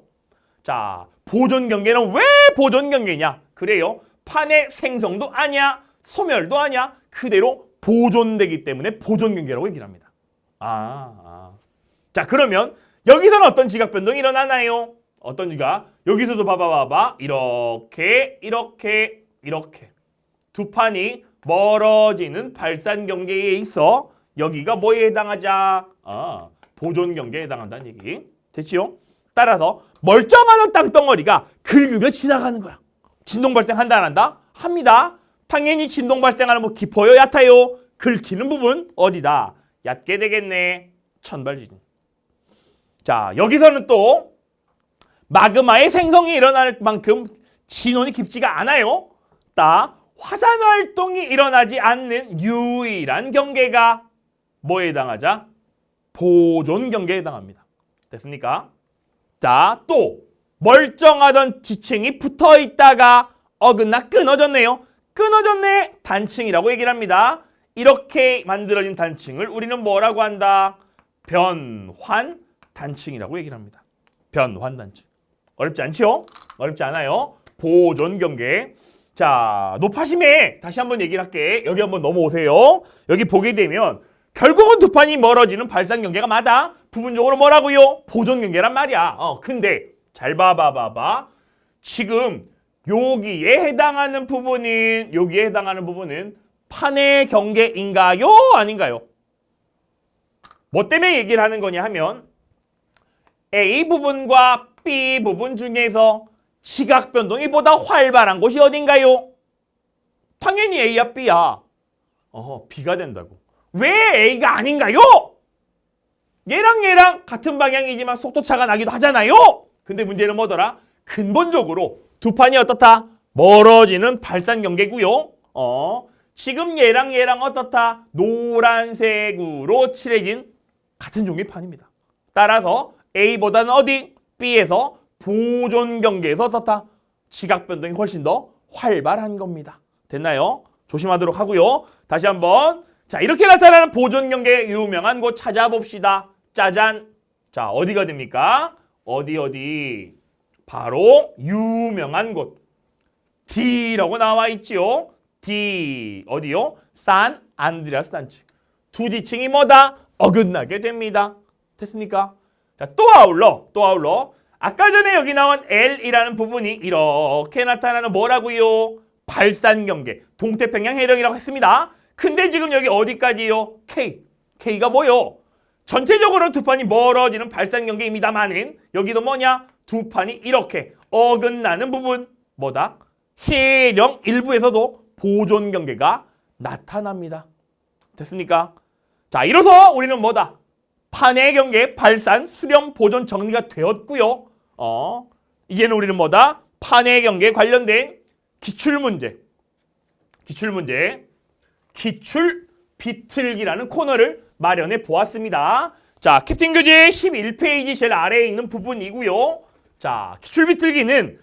Speaker 1: 자, 보존 경계는 왜 보존 경계냐? 그래요. 판의 생성도 아니야. 소멸도 아니야. 그대로 보존되기 때문에 보존 경계라고 얘기를 합니다. 자, 그러면 여기서는 어떤 지각 변동이 일어나나요? 어떤 지각? 여기서도 봐봐. 이렇게 두 판이 멀어지는 발산 경계에 있어 여기가 뭐에 해당하자? 보존 경계에 해당한다는 얘기. 됐지요? 따라서 멀쩡한 땅덩어리가 긁으며 지나가는 거야. 진동 발생한다 안 한다? 합니다. 당연히 진동 발생하는 뭐 깊어요, 얕아요? 긁히는 부분 어디다? 얕게 되겠네. 천발지진. 자, 여기서는 또 마그마의 생성이 일어날 만큼 진원이 깊지가 않아요. 화산 활동이 일어나지 않는 유일한 경계가 뭐에 해당하자? 보존 경계에 해당합니다. 됐습니까? 자, 또 멀쩡하던 지층이 붙어 있다가 어긋나 끊어졌네요. 끊어졌네. 단층이라고 얘기를 합니다. 이렇게 만들어진 단층을 우리는 뭐라고 한다? 변환 단층이라고 얘기를 합니다. 변환 단층. 어렵지 않죠? 어렵지 않아요. 보존 경계. 자, 노파심에 다시 한번 얘기를 할게. 여기 한번 넘어오세요. 여기 보게 되면 결국은 두 판이 멀어지는 발산 경계가 맞아. 부분적으로 뭐라고요? 보존 경계란 말이야. 근데 잘 봐봐. 지금 여기에 해당하는 부분은 판의 경계인가요? 아닌가요? 뭐 때문에 얘기를 하는 거냐 하면 A 부분과 B 부분 중에서 지각 변동이 보다 활발한 곳이 어딘가요? 당연히 A야 B야. B가 된다고. 왜 A가 아닌가요? 얘랑 같은 방향이지만 속도차가 나기도 하잖아요. 근데 문제는 뭐더라? 근본적으로 두 판이 어떻다? 멀어지는 발산 경계고요. 지금 얘랑 어떻다? 노란색으로 칠해진 같은 종류의 판입니다. 따라서 A보다는 어디? B에서 보존 경계에서 어떻다? 지각 변동이 훨씬 더 활발한 겁니다. 됐나요? 조심하도록 하고요. 다시 한번. 자, 이렇게 나타나는 보존 경계 유명한 곳 찾아봅시다. 짜잔. 자, 어디가 됩니까? 어디? 바로 유명한 곳. D라고 나와 있지요. D. 어디요? 산 안드레아스 단층. 두 지층이 뭐다? 어긋나게 됩니다. 됐습니까? 자, 또 아울러. 아까 전에 여기 나온 L이라는 부분이 이렇게 나타나는 뭐라고요? 발산 경계. 동태평양 해령이라고 했습니다. 근데 지금 여기 어디까지요? K. K가 뭐요? 전체적으로는 두 판이 멀어지는 발산 경계입니다만은 여기도 뭐냐? 두 판이 이렇게 어긋나는 부분. 뭐다? 해령 일부에서도 보존 경계가 나타납니다. 됐습니까? 자, 이로써 우리는 뭐다? 판의 경계, 발산, 수렴, 보존 정리가 되었고요. 이제는 우리는 뭐다? 판의 경계에 관련된 기출문제, 기출 비틀기라는 코너를 마련해 보았습니다. 자, 캡틴 교재 11페이지 제일 아래에 있는 부분이고요. 자, 기출 비틀기는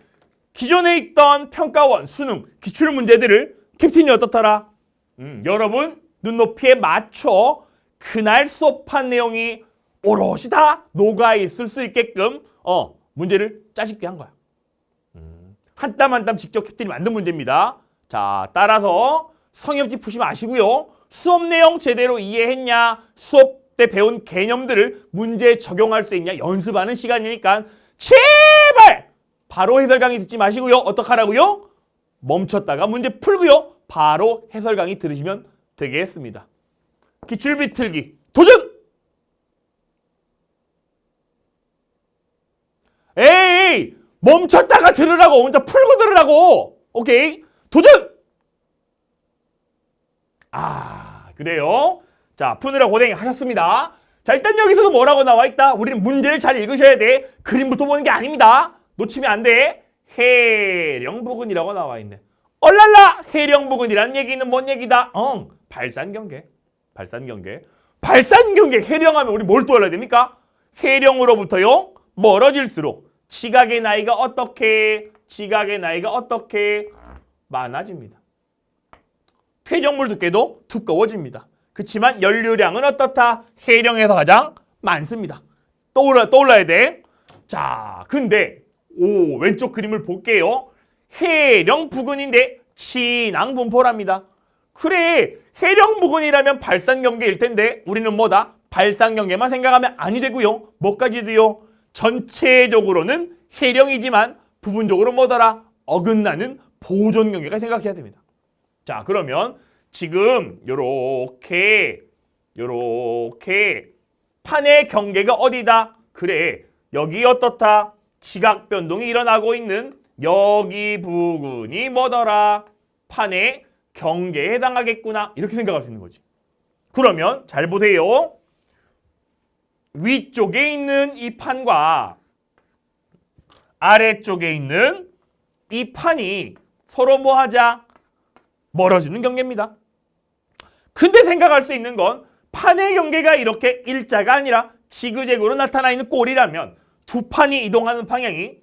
Speaker 1: 기존에 있던 평가원, 수능, 기출 문제들을 캡틴이 어떻더라? 여러분 눈높이에 맞춰 그날 수업한 내용이 오롯이 다 녹아있을 수 있게끔 문제를 짜집게 한 거야. 한 땀 한 땀 직접 캡틴이 만든 문제입니다. 자, 따라서 성역지 푸시 마시고요. 수업 내용 제대로 이해했냐? 수업 때 배운 개념들을 문제에 적용할 수 있냐? 연습하는 시간이니까 제발 바로 해설 강의 듣지 마시고요. 어떡하라고요? 멈췄다가 문제 풀고요. 바로 해설 강의 들으시면 되겠습니다. 기출 비틀기 도전! 에이! 멈췄다가 들으라고. 혼자 풀고 들으라고. 오케이? 도전! 그래요. 자, 푸느라 고생 하셨습니다. 자, 일단 여기서도 뭐라고 나와 있다? 우리는 문제를 잘 읽으셔야 돼. 그림부터 보는 게 아닙니다. 놓치면 안 돼. 해령부근이라고 나와 있네. 얼랄라! 해령부근이라는 얘기는 뭔 얘기다? 발산경계. 발산경계 해령하면 우리 뭘 또 알아야 됩니까? 해령으로부터요. 멀어질수록 지각의 나이가 어떻게 많아집니다. 퇴적물 두께도 두꺼워집니다. 그렇지만 연료량은 어떻다? 해령에서 가장 많습니다. 떠올라야 돼. 자, 근데 왼쪽 그림을 볼게요. 해령 부근인데 진앙 분포랍니다. 그래, 해령 부근이라면 발산 경계일 텐데 우리는 뭐다? 발산 경계만 생각하면 아니 되고요. 뭐까지 돼요? 전체적으로는 해령이지만 부분적으로 뭐더라? 어긋나는 보존 경계가 생각해야 됩니다. 자, 그러면 지금 요렇게 판의 경계가 어디다? 그래, 여기 어떻다? 지각 변동이 일어나고 있는 여기 부근이 뭐더라? 판의 경계에 해당하겠구나. 이렇게 생각할 수 있는 거지. 그러면 잘 보세요. 위쪽에 있는 이 판과 아래쪽에 있는 이 판이 서로 뭐 하자? 멀어지는 경계입니다. 근데 생각할 수 있는 건 판의 경계가 이렇게 일자가 아니라 지그재그로 나타나 있는 꼴이라면 두 판이 이동하는 방향이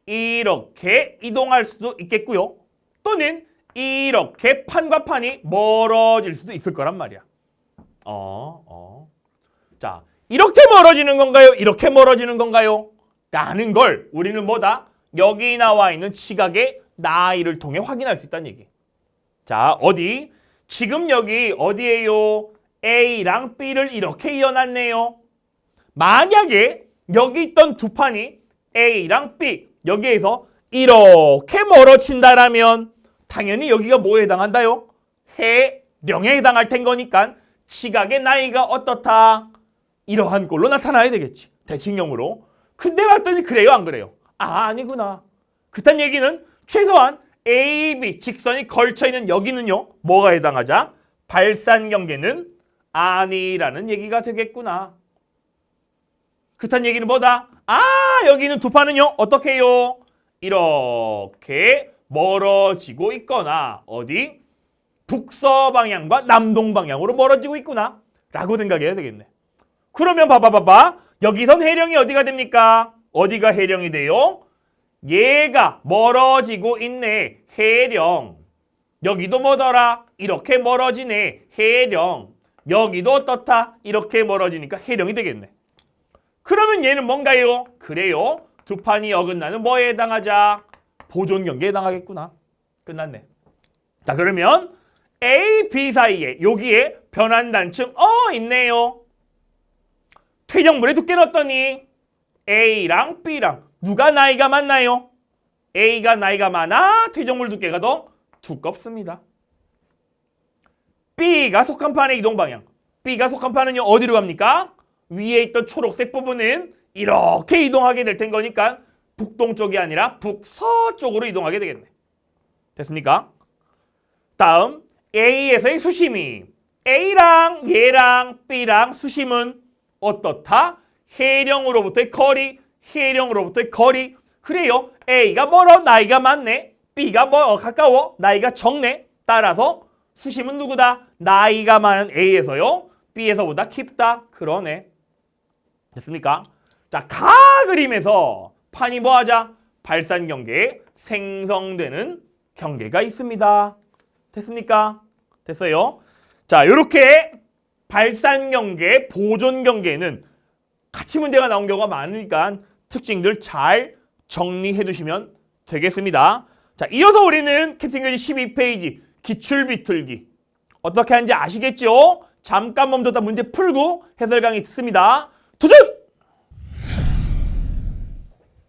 Speaker 1: 이렇게 이동할 수도 있겠고요. 또는 이렇게 판과 판이 멀어질 수도 있을 거란 말이야. 자, 이렇게 멀어지는 건가요? 이렇게 멀어지는 건가요? 라는 걸 우리는 뭐다? 여기 나와 있는 지각의 나이를 통해 확인할 수 있다는 얘기. 자, 어디? 지금 여기 어디에요? A랑 B를 이렇게 이어놨네요. 만약에 여기 있던 두 판이 A랑 B 여기에서 이렇게 멀어진다라면 당연히 여기가 뭐에 해당한다요? 해령에 해당할 텐 거니까 지각의 나이가 어떻다? 이러한 꼴로 나타나야 되겠지. 대칭형으로. 근데 봤더니 그래요, 안 그래요? 아니구나. 그딴 얘기는 최소한 A, B 직선이 걸쳐있는 여기는요. 뭐가 해당하자? 발산경계는 아니라는 얘기가 되겠구나. 그딴 얘기는 뭐다? 여기는 두 판은요. 어떻게 해요? 이렇게 멀어지고 있거나 어디? 북서방향과 남동방향으로 멀어지고 있구나. 라고 생각해야 되겠네. 그러면 봐봐. 여기선 해령이 어디가 됩니까? 어디가 해령이 돼요? 얘가 멀어지고 있네. 해령. 여기도 뭐더라? 이렇게 멀어지네. 해령. 여기도 어떻다? 이렇게 멀어지니까 해령이 되겠네. 그러면 얘는 뭔가요? 그래요. 두 판이 어긋나는 뭐에 해당하자? 보존경계에 해당하겠구나. 끝났네. 자, 그러면 A, B 사이에 여기에 변환단층 있네요. 퇴적물의 두께는 어떠니? A랑 B랑 누가 나이가 많나요? A가 나이가 많아 퇴적물 두께가 더 두껍습니다. B가 속한 판의 이동 방향. B가 속한 판은요 어디로 갑니까? 위에 있던 초록색 부분은 이렇게 이동하게 될 텐 거니까 북동쪽이 아니라 북서쪽으로 이동하게 되겠네. 됐습니까? 다음 A에서의 수심이 A랑 얘랑 B랑 수심은 어떻다? 해령으로부터의 거리, 해령으로부터의 거리. 그래요. A가 멀어, 나이가 많네. B가 가까워, 나이가 적네. 따라서 수심은 누구다? 나이가 많은 A에서요. B에서보다 깊다. 그러네. 됐습니까? 자, 가 그림에서 판이 뭐하자? 발산경계에 생성되는 경계가 있습니다. 됐습니까? 됐어요. 자, 이렇게 발산경계, 보존경계는 같이 문제가 나온 경우가 많으니까 특징들 잘 정리해 두시면 되겠습니다. 자, 이어서 우리는 캡틴교재 12페이지 기출비틀기 어떻게 하는지 아시겠죠? 잠깐 멈췄다 문제 풀고 해설 강의 듣습니다. 도전!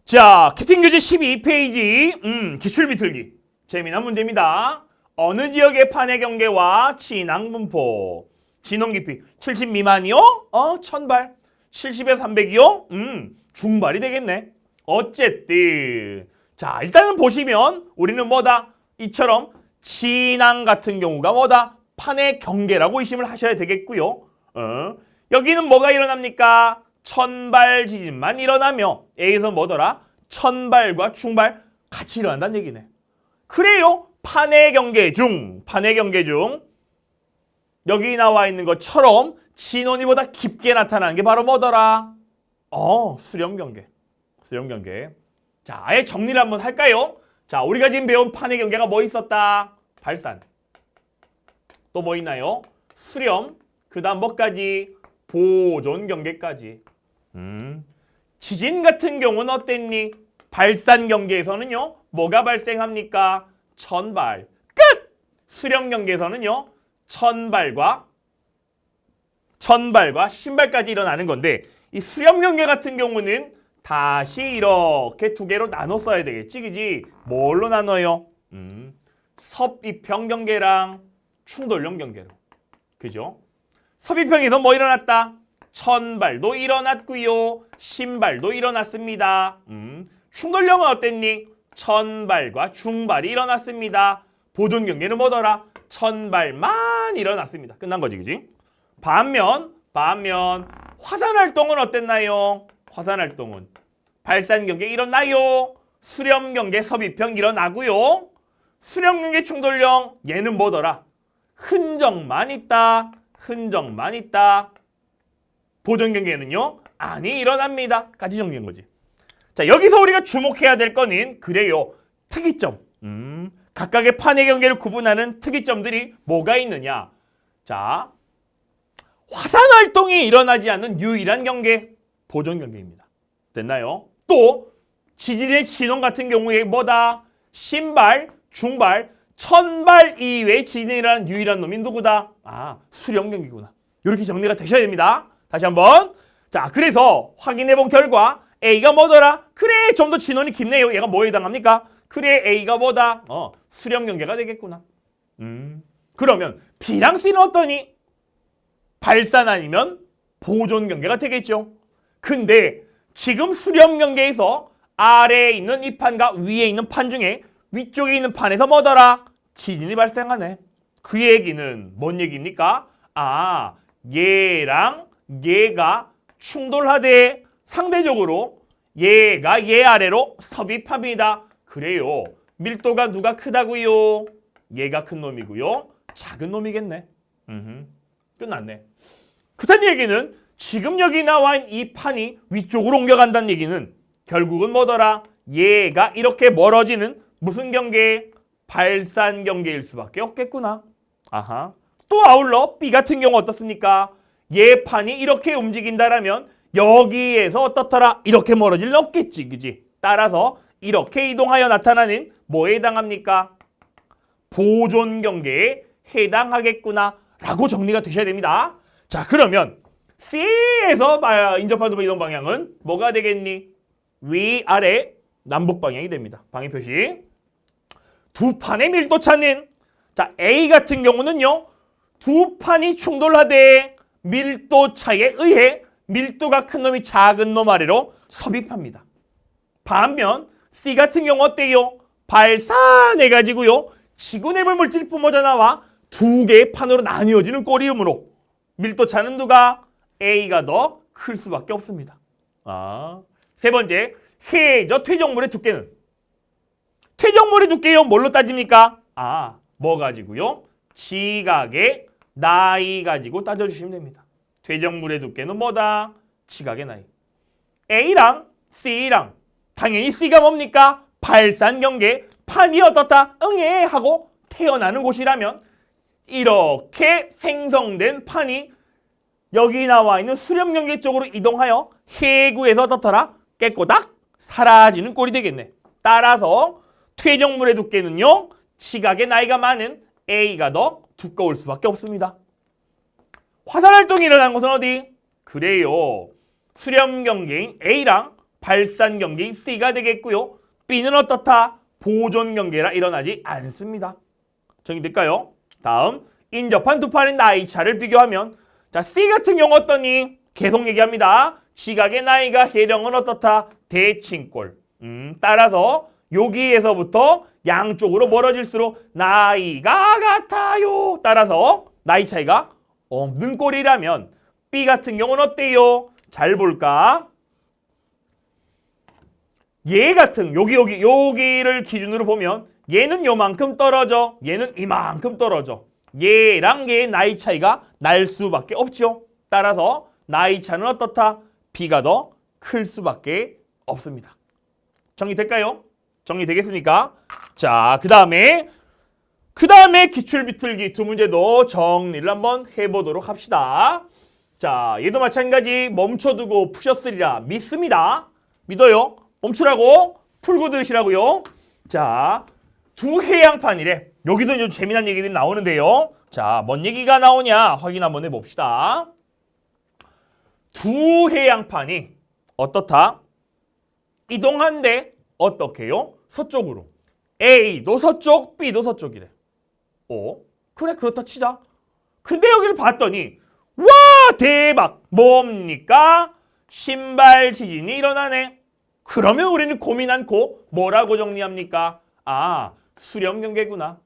Speaker 1: 자, 캡틴교재 12페이지 기출비틀기 재미난 문제입니다. 어느 지역의 판의 경계와 진앙 분포 진원 깊이 70 미만이요? 1000발 70에서 300이요? 중발이 되겠네. 어쨌든 자, 일단은 보시면 우리는 뭐다? 이처럼 진앙 같은 경우가 뭐다? 판의 경계라고 의심을 하셔야 되겠고요. 여기는 뭐가 일어납니까? 1000발 지진만 일어나며 A에서 뭐더라? 1000발과 중발 같이 일어난다는 얘기네. 그래요. 판의 경계 중 여기 나와 있는 것처럼 진원이보다 깊게 나타나는 게 바로 뭐더라? 수렴경계. 자, 아예 정리를 한번 할까요? 자, 우리가 지금 배운 판의 경계가 뭐 있었다? 발산. 또 뭐 있나요? 수렴. 그 다음 뭐까지? 보존경계까지. 지진 같은 경우는 어땠니? 발산경계에서는요. 뭐가 발생합니까? 1000발. 끝! 수렴경계에서는요. 1000발과 신발까지 일어나는 건데 이 수렴경계 같은 경우는 다시 이렇게 두 개로 나눠 써야 되겠지, 그지? 뭘로 나눠요? 섭이평경계랑 충돌형 경계로. 그죠? 섭입형에서 뭐 일어났다? 천발도 일어났고요. 신발도 일어났습니다. 충돌형은 어땠니? 천발과 중발이 일어났습니다. 보존 경계는 뭐더라? 천발만 일어났습니다. 끝난 거지, 그지? 반면 화산 활동은 어땠나요? 화산 활동은 발산 경계 일어나요. 수렴 경계 섭입형 일어나고요. 수렴 경계 충돌형 얘는 뭐더라? 흔적만 있다. 흔적만 있다. 보존 경계는요? 아니 일어납니다. 까지 정리한 거지. 자, 여기서 우리가 주목해야 될 거는 그래요. 특이점. 각각의 판의 경계를 구분하는 특이점들이 뭐가 있느냐? 자, 화산 활동이 일어나지 않는 유일한 경계, 보존 경계입니다. 됐나요? 또 지진의 진원 같은 경우에 뭐다? 신발, 중발, 천발 이외에 지진이 일어나는 유일한 놈이 누구다? 아, 수렴 경계구나. 이렇게 정리가 되셔야 됩니다. 다시 한번. 자, 그래서 확인해본 결과 A가 뭐더라? 그래, 좀 더 진원이 깊네요. 얘가 뭐에 해당합니까? 그래, A가 뭐다? 수렴 경계가 되겠구나. 그러면 B랑 C는 어떠니? 발산 아니면 보존 경계가 되겠죠. 근데 지금 수렴 경계에서 아래에 있는 이 판과 위에 있는 판 중에 위쪽에 있는 판에서 뭐더라? 지진이 발생하네. 그 얘기는 뭔 얘기입니까? 아, 얘랑 얘가 충돌하되 상대적으로 얘가 얘 아래로 섭입합니다. 그래요. 밀도가 누가 크다고요? 얘가 큰 놈이고요. 작은 놈이겠네. 끝났네. 그딴 얘기는 지금 여기 나와 있는 이 판이 위쪽으로 옮겨간다는 얘기는 결국은 뭐더라? 얘가 이렇게 멀어지는 무슨 경계? 발산 경계일 수밖에 없겠구나. 아하. 또 아울러 B 같은 경우 어떻습니까? 얘 판이 이렇게 움직인다라면 여기에서 어떻더라? 이렇게 멀어질 리 없겠지. 그지? 따라서 이렇게 이동하여 나타나는 뭐에 해당합니까? 보존 경계에 해당하겠구나 라고 정리가 되셔야 됩니다. 자, 그러면 C에서 인접한 이동 방향은 뭐가 되겠니? 위아래 남북 방향이 됩니다. 방위 표시. 두 판의 밀도 차는 자, A 같은 경우는요. 두 판이 충돌하되 밀도 차에 의해 밀도가 큰 놈이 작은 놈 아래로 섭입합니다. 반면 C 같은 경우 어때요? 발산해가지고요. 지구내부 물질이 뿜어져 나와 두 개의 판으로 나뉘어지는 꼴이므로 밀도 차는 누가? A가 더 클 수밖에 없습니다. 세 번째, 해저 퇴적물의 두께는? 퇴적물의 두께요. 뭘로 따집니까? 뭐 가지고요? 지각의 나이 가지고 따져주시면 됩니다. 퇴적물의 두께는 뭐다? 지각의 나이. A랑 C랑 당연히 C가 뭡니까? 발산 경계, 판이 어떻다? 응애 하고 태어나는 곳이라면 이렇게 생성된 판이 여기 나와 있는 수렴 경계 쪽으로 이동하여 해구에서 어떻더라? 깨꼬닥 사라지는 꼴이 되겠네. 따라서 퇴적물의 두께는요. 지각의 나이가 많은 A가 더 두꺼울 수밖에 없습니다. 화산 활동이 일어난 곳은 어디? 그래요. 수렴 경계인 A랑 발산 경계인 C가 되겠고요. B는 어떻다? 보존 경계라 일어나지 않습니다. 정리될까요? 다음, 인접한 두 판의 나이 차를 비교하면 자, C 같은 경우 어떠니? 계속 얘기합니다. 지각의 나이가 해령은 어떻다? 대칭꼴. 따라서 여기에서부터 양쪽으로 멀어질수록 나이가 같아요. 따라서 나이 차이가 없는 꼴이라면 B 같은 경우는 어때요? 잘 볼까? 얘 같은 여기를 기준으로 보면 얘는 요만큼 떨어져. 얘는 이만큼 떨어져. 얘랑 얘의 나이 차이가 날 수밖에 없죠. 따라서 나이 차는 어떻다? B가 더 클 수밖에 없습니다. 정리될까요? 정리되겠습니까? 자, 그 다음에 기출 비틀기 두 문제도 정리를 한번 해보도록 합시다. 자, 얘도 마찬가지 멈춰두고 푸셨으리라 믿습니다. 믿어요. 멈추라고 풀고 들으시라고요. 자, 두 해양판이래. 여기도 좀 재미난 얘기들이 나오는데요. 자, 뭔 얘기가 나오냐 확인 한번 해봅시다. 두 해양판이 어떻다? 이동한데 어떻게요? 서쪽으로. A도 서쪽, B도 서쪽이래. 그래 그렇다 치자. 근데 여기를 봤더니 와 대박 뭡니까? 신발 지진이 일어나네. 그러면 우리는 고민 않고 뭐라고 정리합니까? 아 수렴경계구나.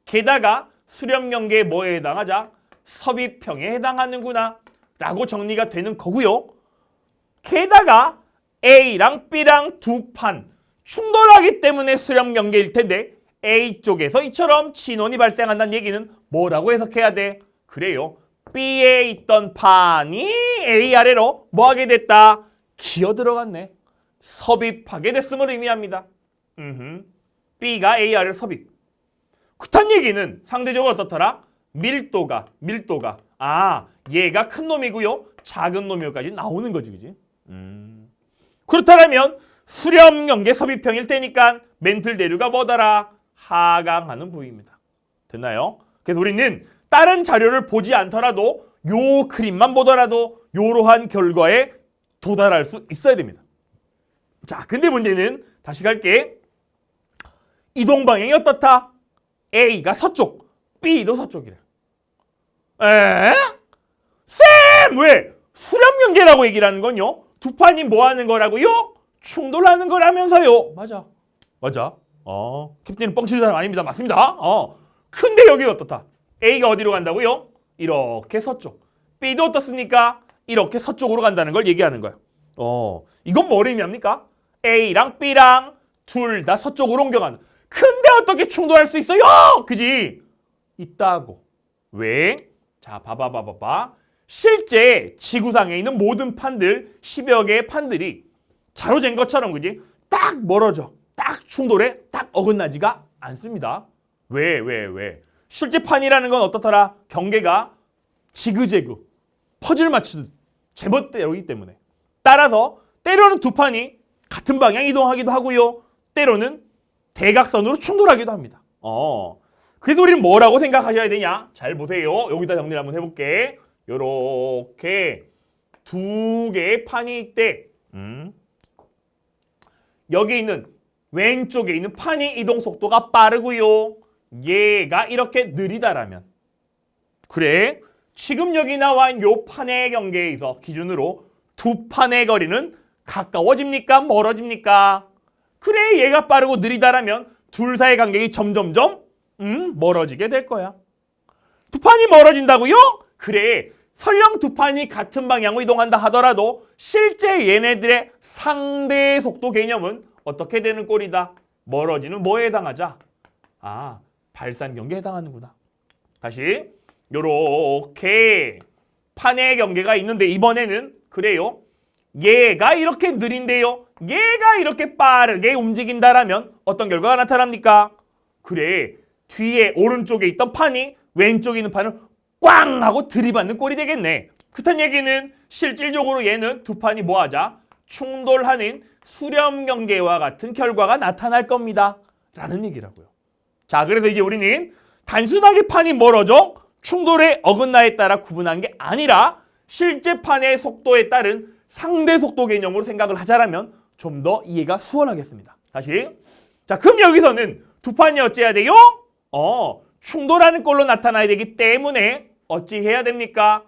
Speaker 1: 게다가 수렴경계에 뭐에 해당하자? 섭입형에 해당하는구나 라고 정리가 되는 거고요. 게다가 A랑 B랑 두 판 충돌하기 때문에 수렴경계일 텐데 A 쪽에서 이처럼 진원이 발생한다는 얘기는 뭐라고 해석해야 돼? 그래요. B에 있던 판이 A 아래로 뭐하게 됐다? 기어 들어갔네. 섭입하게 됐음을 의미합니다. B가 A 아래로 섭입. 그딴 얘기는 상대적으로 어떻더라? 밀도가 얘가 큰 놈이고요. 작은 놈이요까지 나오는 거지. 그지? 그렇다면 수렴경계 섭입형일 테니까 멘틀 대류가 뭐더라? 하강하는 부위입니다. 됐나요? 그래서 우리는 다른 자료를 보지 않더라도 요 그림만 보더라도 요러한 결과에 도달할 수 있어야 됩니다. 자, 근데 문제는 다시 갈게. 이동 방향이 어떻다? A가 서쪽, B도 서쪽이래. 에? 쌤! 왜? 수렴경계라고 얘기를 하는 건요? 두 판이 뭐 하는 거라고요? 충돌하는 거라면서요. 맞아. 캡틴은 뻥치는 사람 아닙니다. 맞습니다. 근데 여기 어떻다? A가 어디로 간다고요? 이렇게 서쪽. B도 어떻습니까? 이렇게 서쪽으로 간다는 걸 얘기하는 거예요. 이건 뭘 의미합니까? A랑 B랑 둘 다 서쪽으로 옮겨가는. 근데 어떻게 충돌할 수 있어요? 그지? 있다고. 왜? 자, 봐봐. 실제 지구상에 있는 모든 판들, 10여 개의 판들이 자로 잰 것처럼 그지? 딱 멀어져. 딱 충돌에 딱 어긋나지가 않습니다. 왜? 실제 판이라는 건 어떻더라? 경계가 지그재그, 퍼즐 맞추듯 제멋대로이기 때문에. 따라서 때로는 두 판이 같은 방향 이동하기도 하고요. 때로는 대각선으로 충돌하기도 합니다. 그래서 우리는 뭐라고 생각하셔야 되냐? 잘 보세요. 여기다 정리를 한번 해볼게. 요렇게 두 개의 판이 있대. 여기 있는 왼쪽에 있는 판이 이동 속도가 빠르고요. 얘가 이렇게 느리다라면 그래 지금 여기 나와 있는 요 판의 경계에서 기준으로 두 판의 거리는 가까워집니까? 멀어집니까? 그래 얘가 빠르고 느리다라면 둘 사이의 간격이 점점점 멀어지게 될 거야. 두 판이 멀어진다고요? 그래 설령 두 판이 같은 방향으로 이동한다 하더라도 실제 얘네들의 상대 속도 개념은 어떻게 되는 꼴이다? 멀어지는 뭐에 해당하자? 발산 경계에 해당하는구나. 다시 요렇게 판의 경계가 있는데 이번에는 그래요. 얘가 이렇게 느린데요. 얘가 이렇게 빠르게 움직인다라면 어떤 결과가 나타납니까? 그래 뒤에 오른쪽에 있던 판이 왼쪽에 있는 판을 꽝 하고 들이받는 꼴이 되겠네. 그렇다는 얘기는 실질적으로 얘는 두 판이 뭐하자? 충돌하는 수렴 경계와 같은 결과가 나타날 겁니다. 라는 얘기라고요. 자, 그래서 이제 우리는 단순하게 판이 멀어져 충돌의 어긋나에 따라 구분한 게 아니라 실제 판의 속도에 따른 상대 속도 개념으로 생각을 하자라면 좀 더 이해가 수월하겠습니다. 다시. 자, 그럼 여기서는 두 판이 어찌해야 돼요? 충돌하는 꼴로 나타나야 되기 때문에 어찌 해야 됩니까?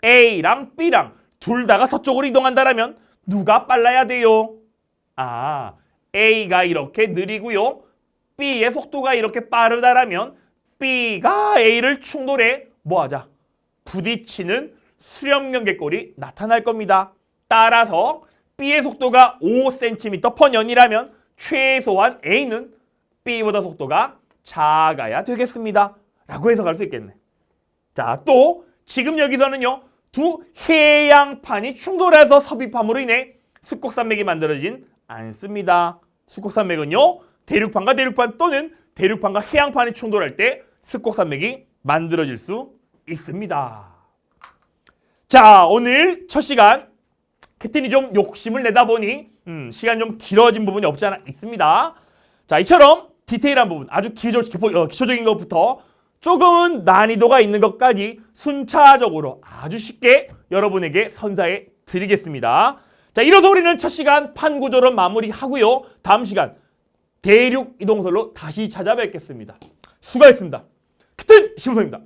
Speaker 1: A랑 B랑 둘 다가 서쪽으로 이동한다라면 누가 빨라야 돼요? A가 이렇게 느리고요. B의 속도가 이렇게 빠르다라면 B가 A를 충돌해 뭐하자? 부딪히는 수렴경계꼴이 나타날 겁니다. 따라서 B의 속도가 5cm/년이라면 최소한 A는 B보다 속도가 작아야 되겠습니다. 라고 해석할 수 있겠네. 자, 또 지금 여기서는요. 두 해양판이 충돌해서 섭입함으로 인해 습곡산맥이 만들어지진 않습니다. 습곡산맥은요. 대륙판과 대륙판 또는 대륙판과 해양판이 충돌할 때 습곡산맥이 만들어질 수 있습니다. 자, 오늘 첫 시간 캡틴이 좀 욕심을 내다 보니 시간 좀 길어진 부분이 없지 않아 있습니다. 자, 이처럼 디테일한 부분, 아주 기초적인 것부터 조금은 난이도가 있는 것까지 순차적으로 아주 쉽게 여러분에게 선사해 드리겠습니다. 자, 이로써 우리는 첫 시간 판 구조로 마무리하고요. 다음 시간 대륙 이동설로 다시 찾아뵙겠습니다. 수고하셨습니다. 캡틴 심우성입니다.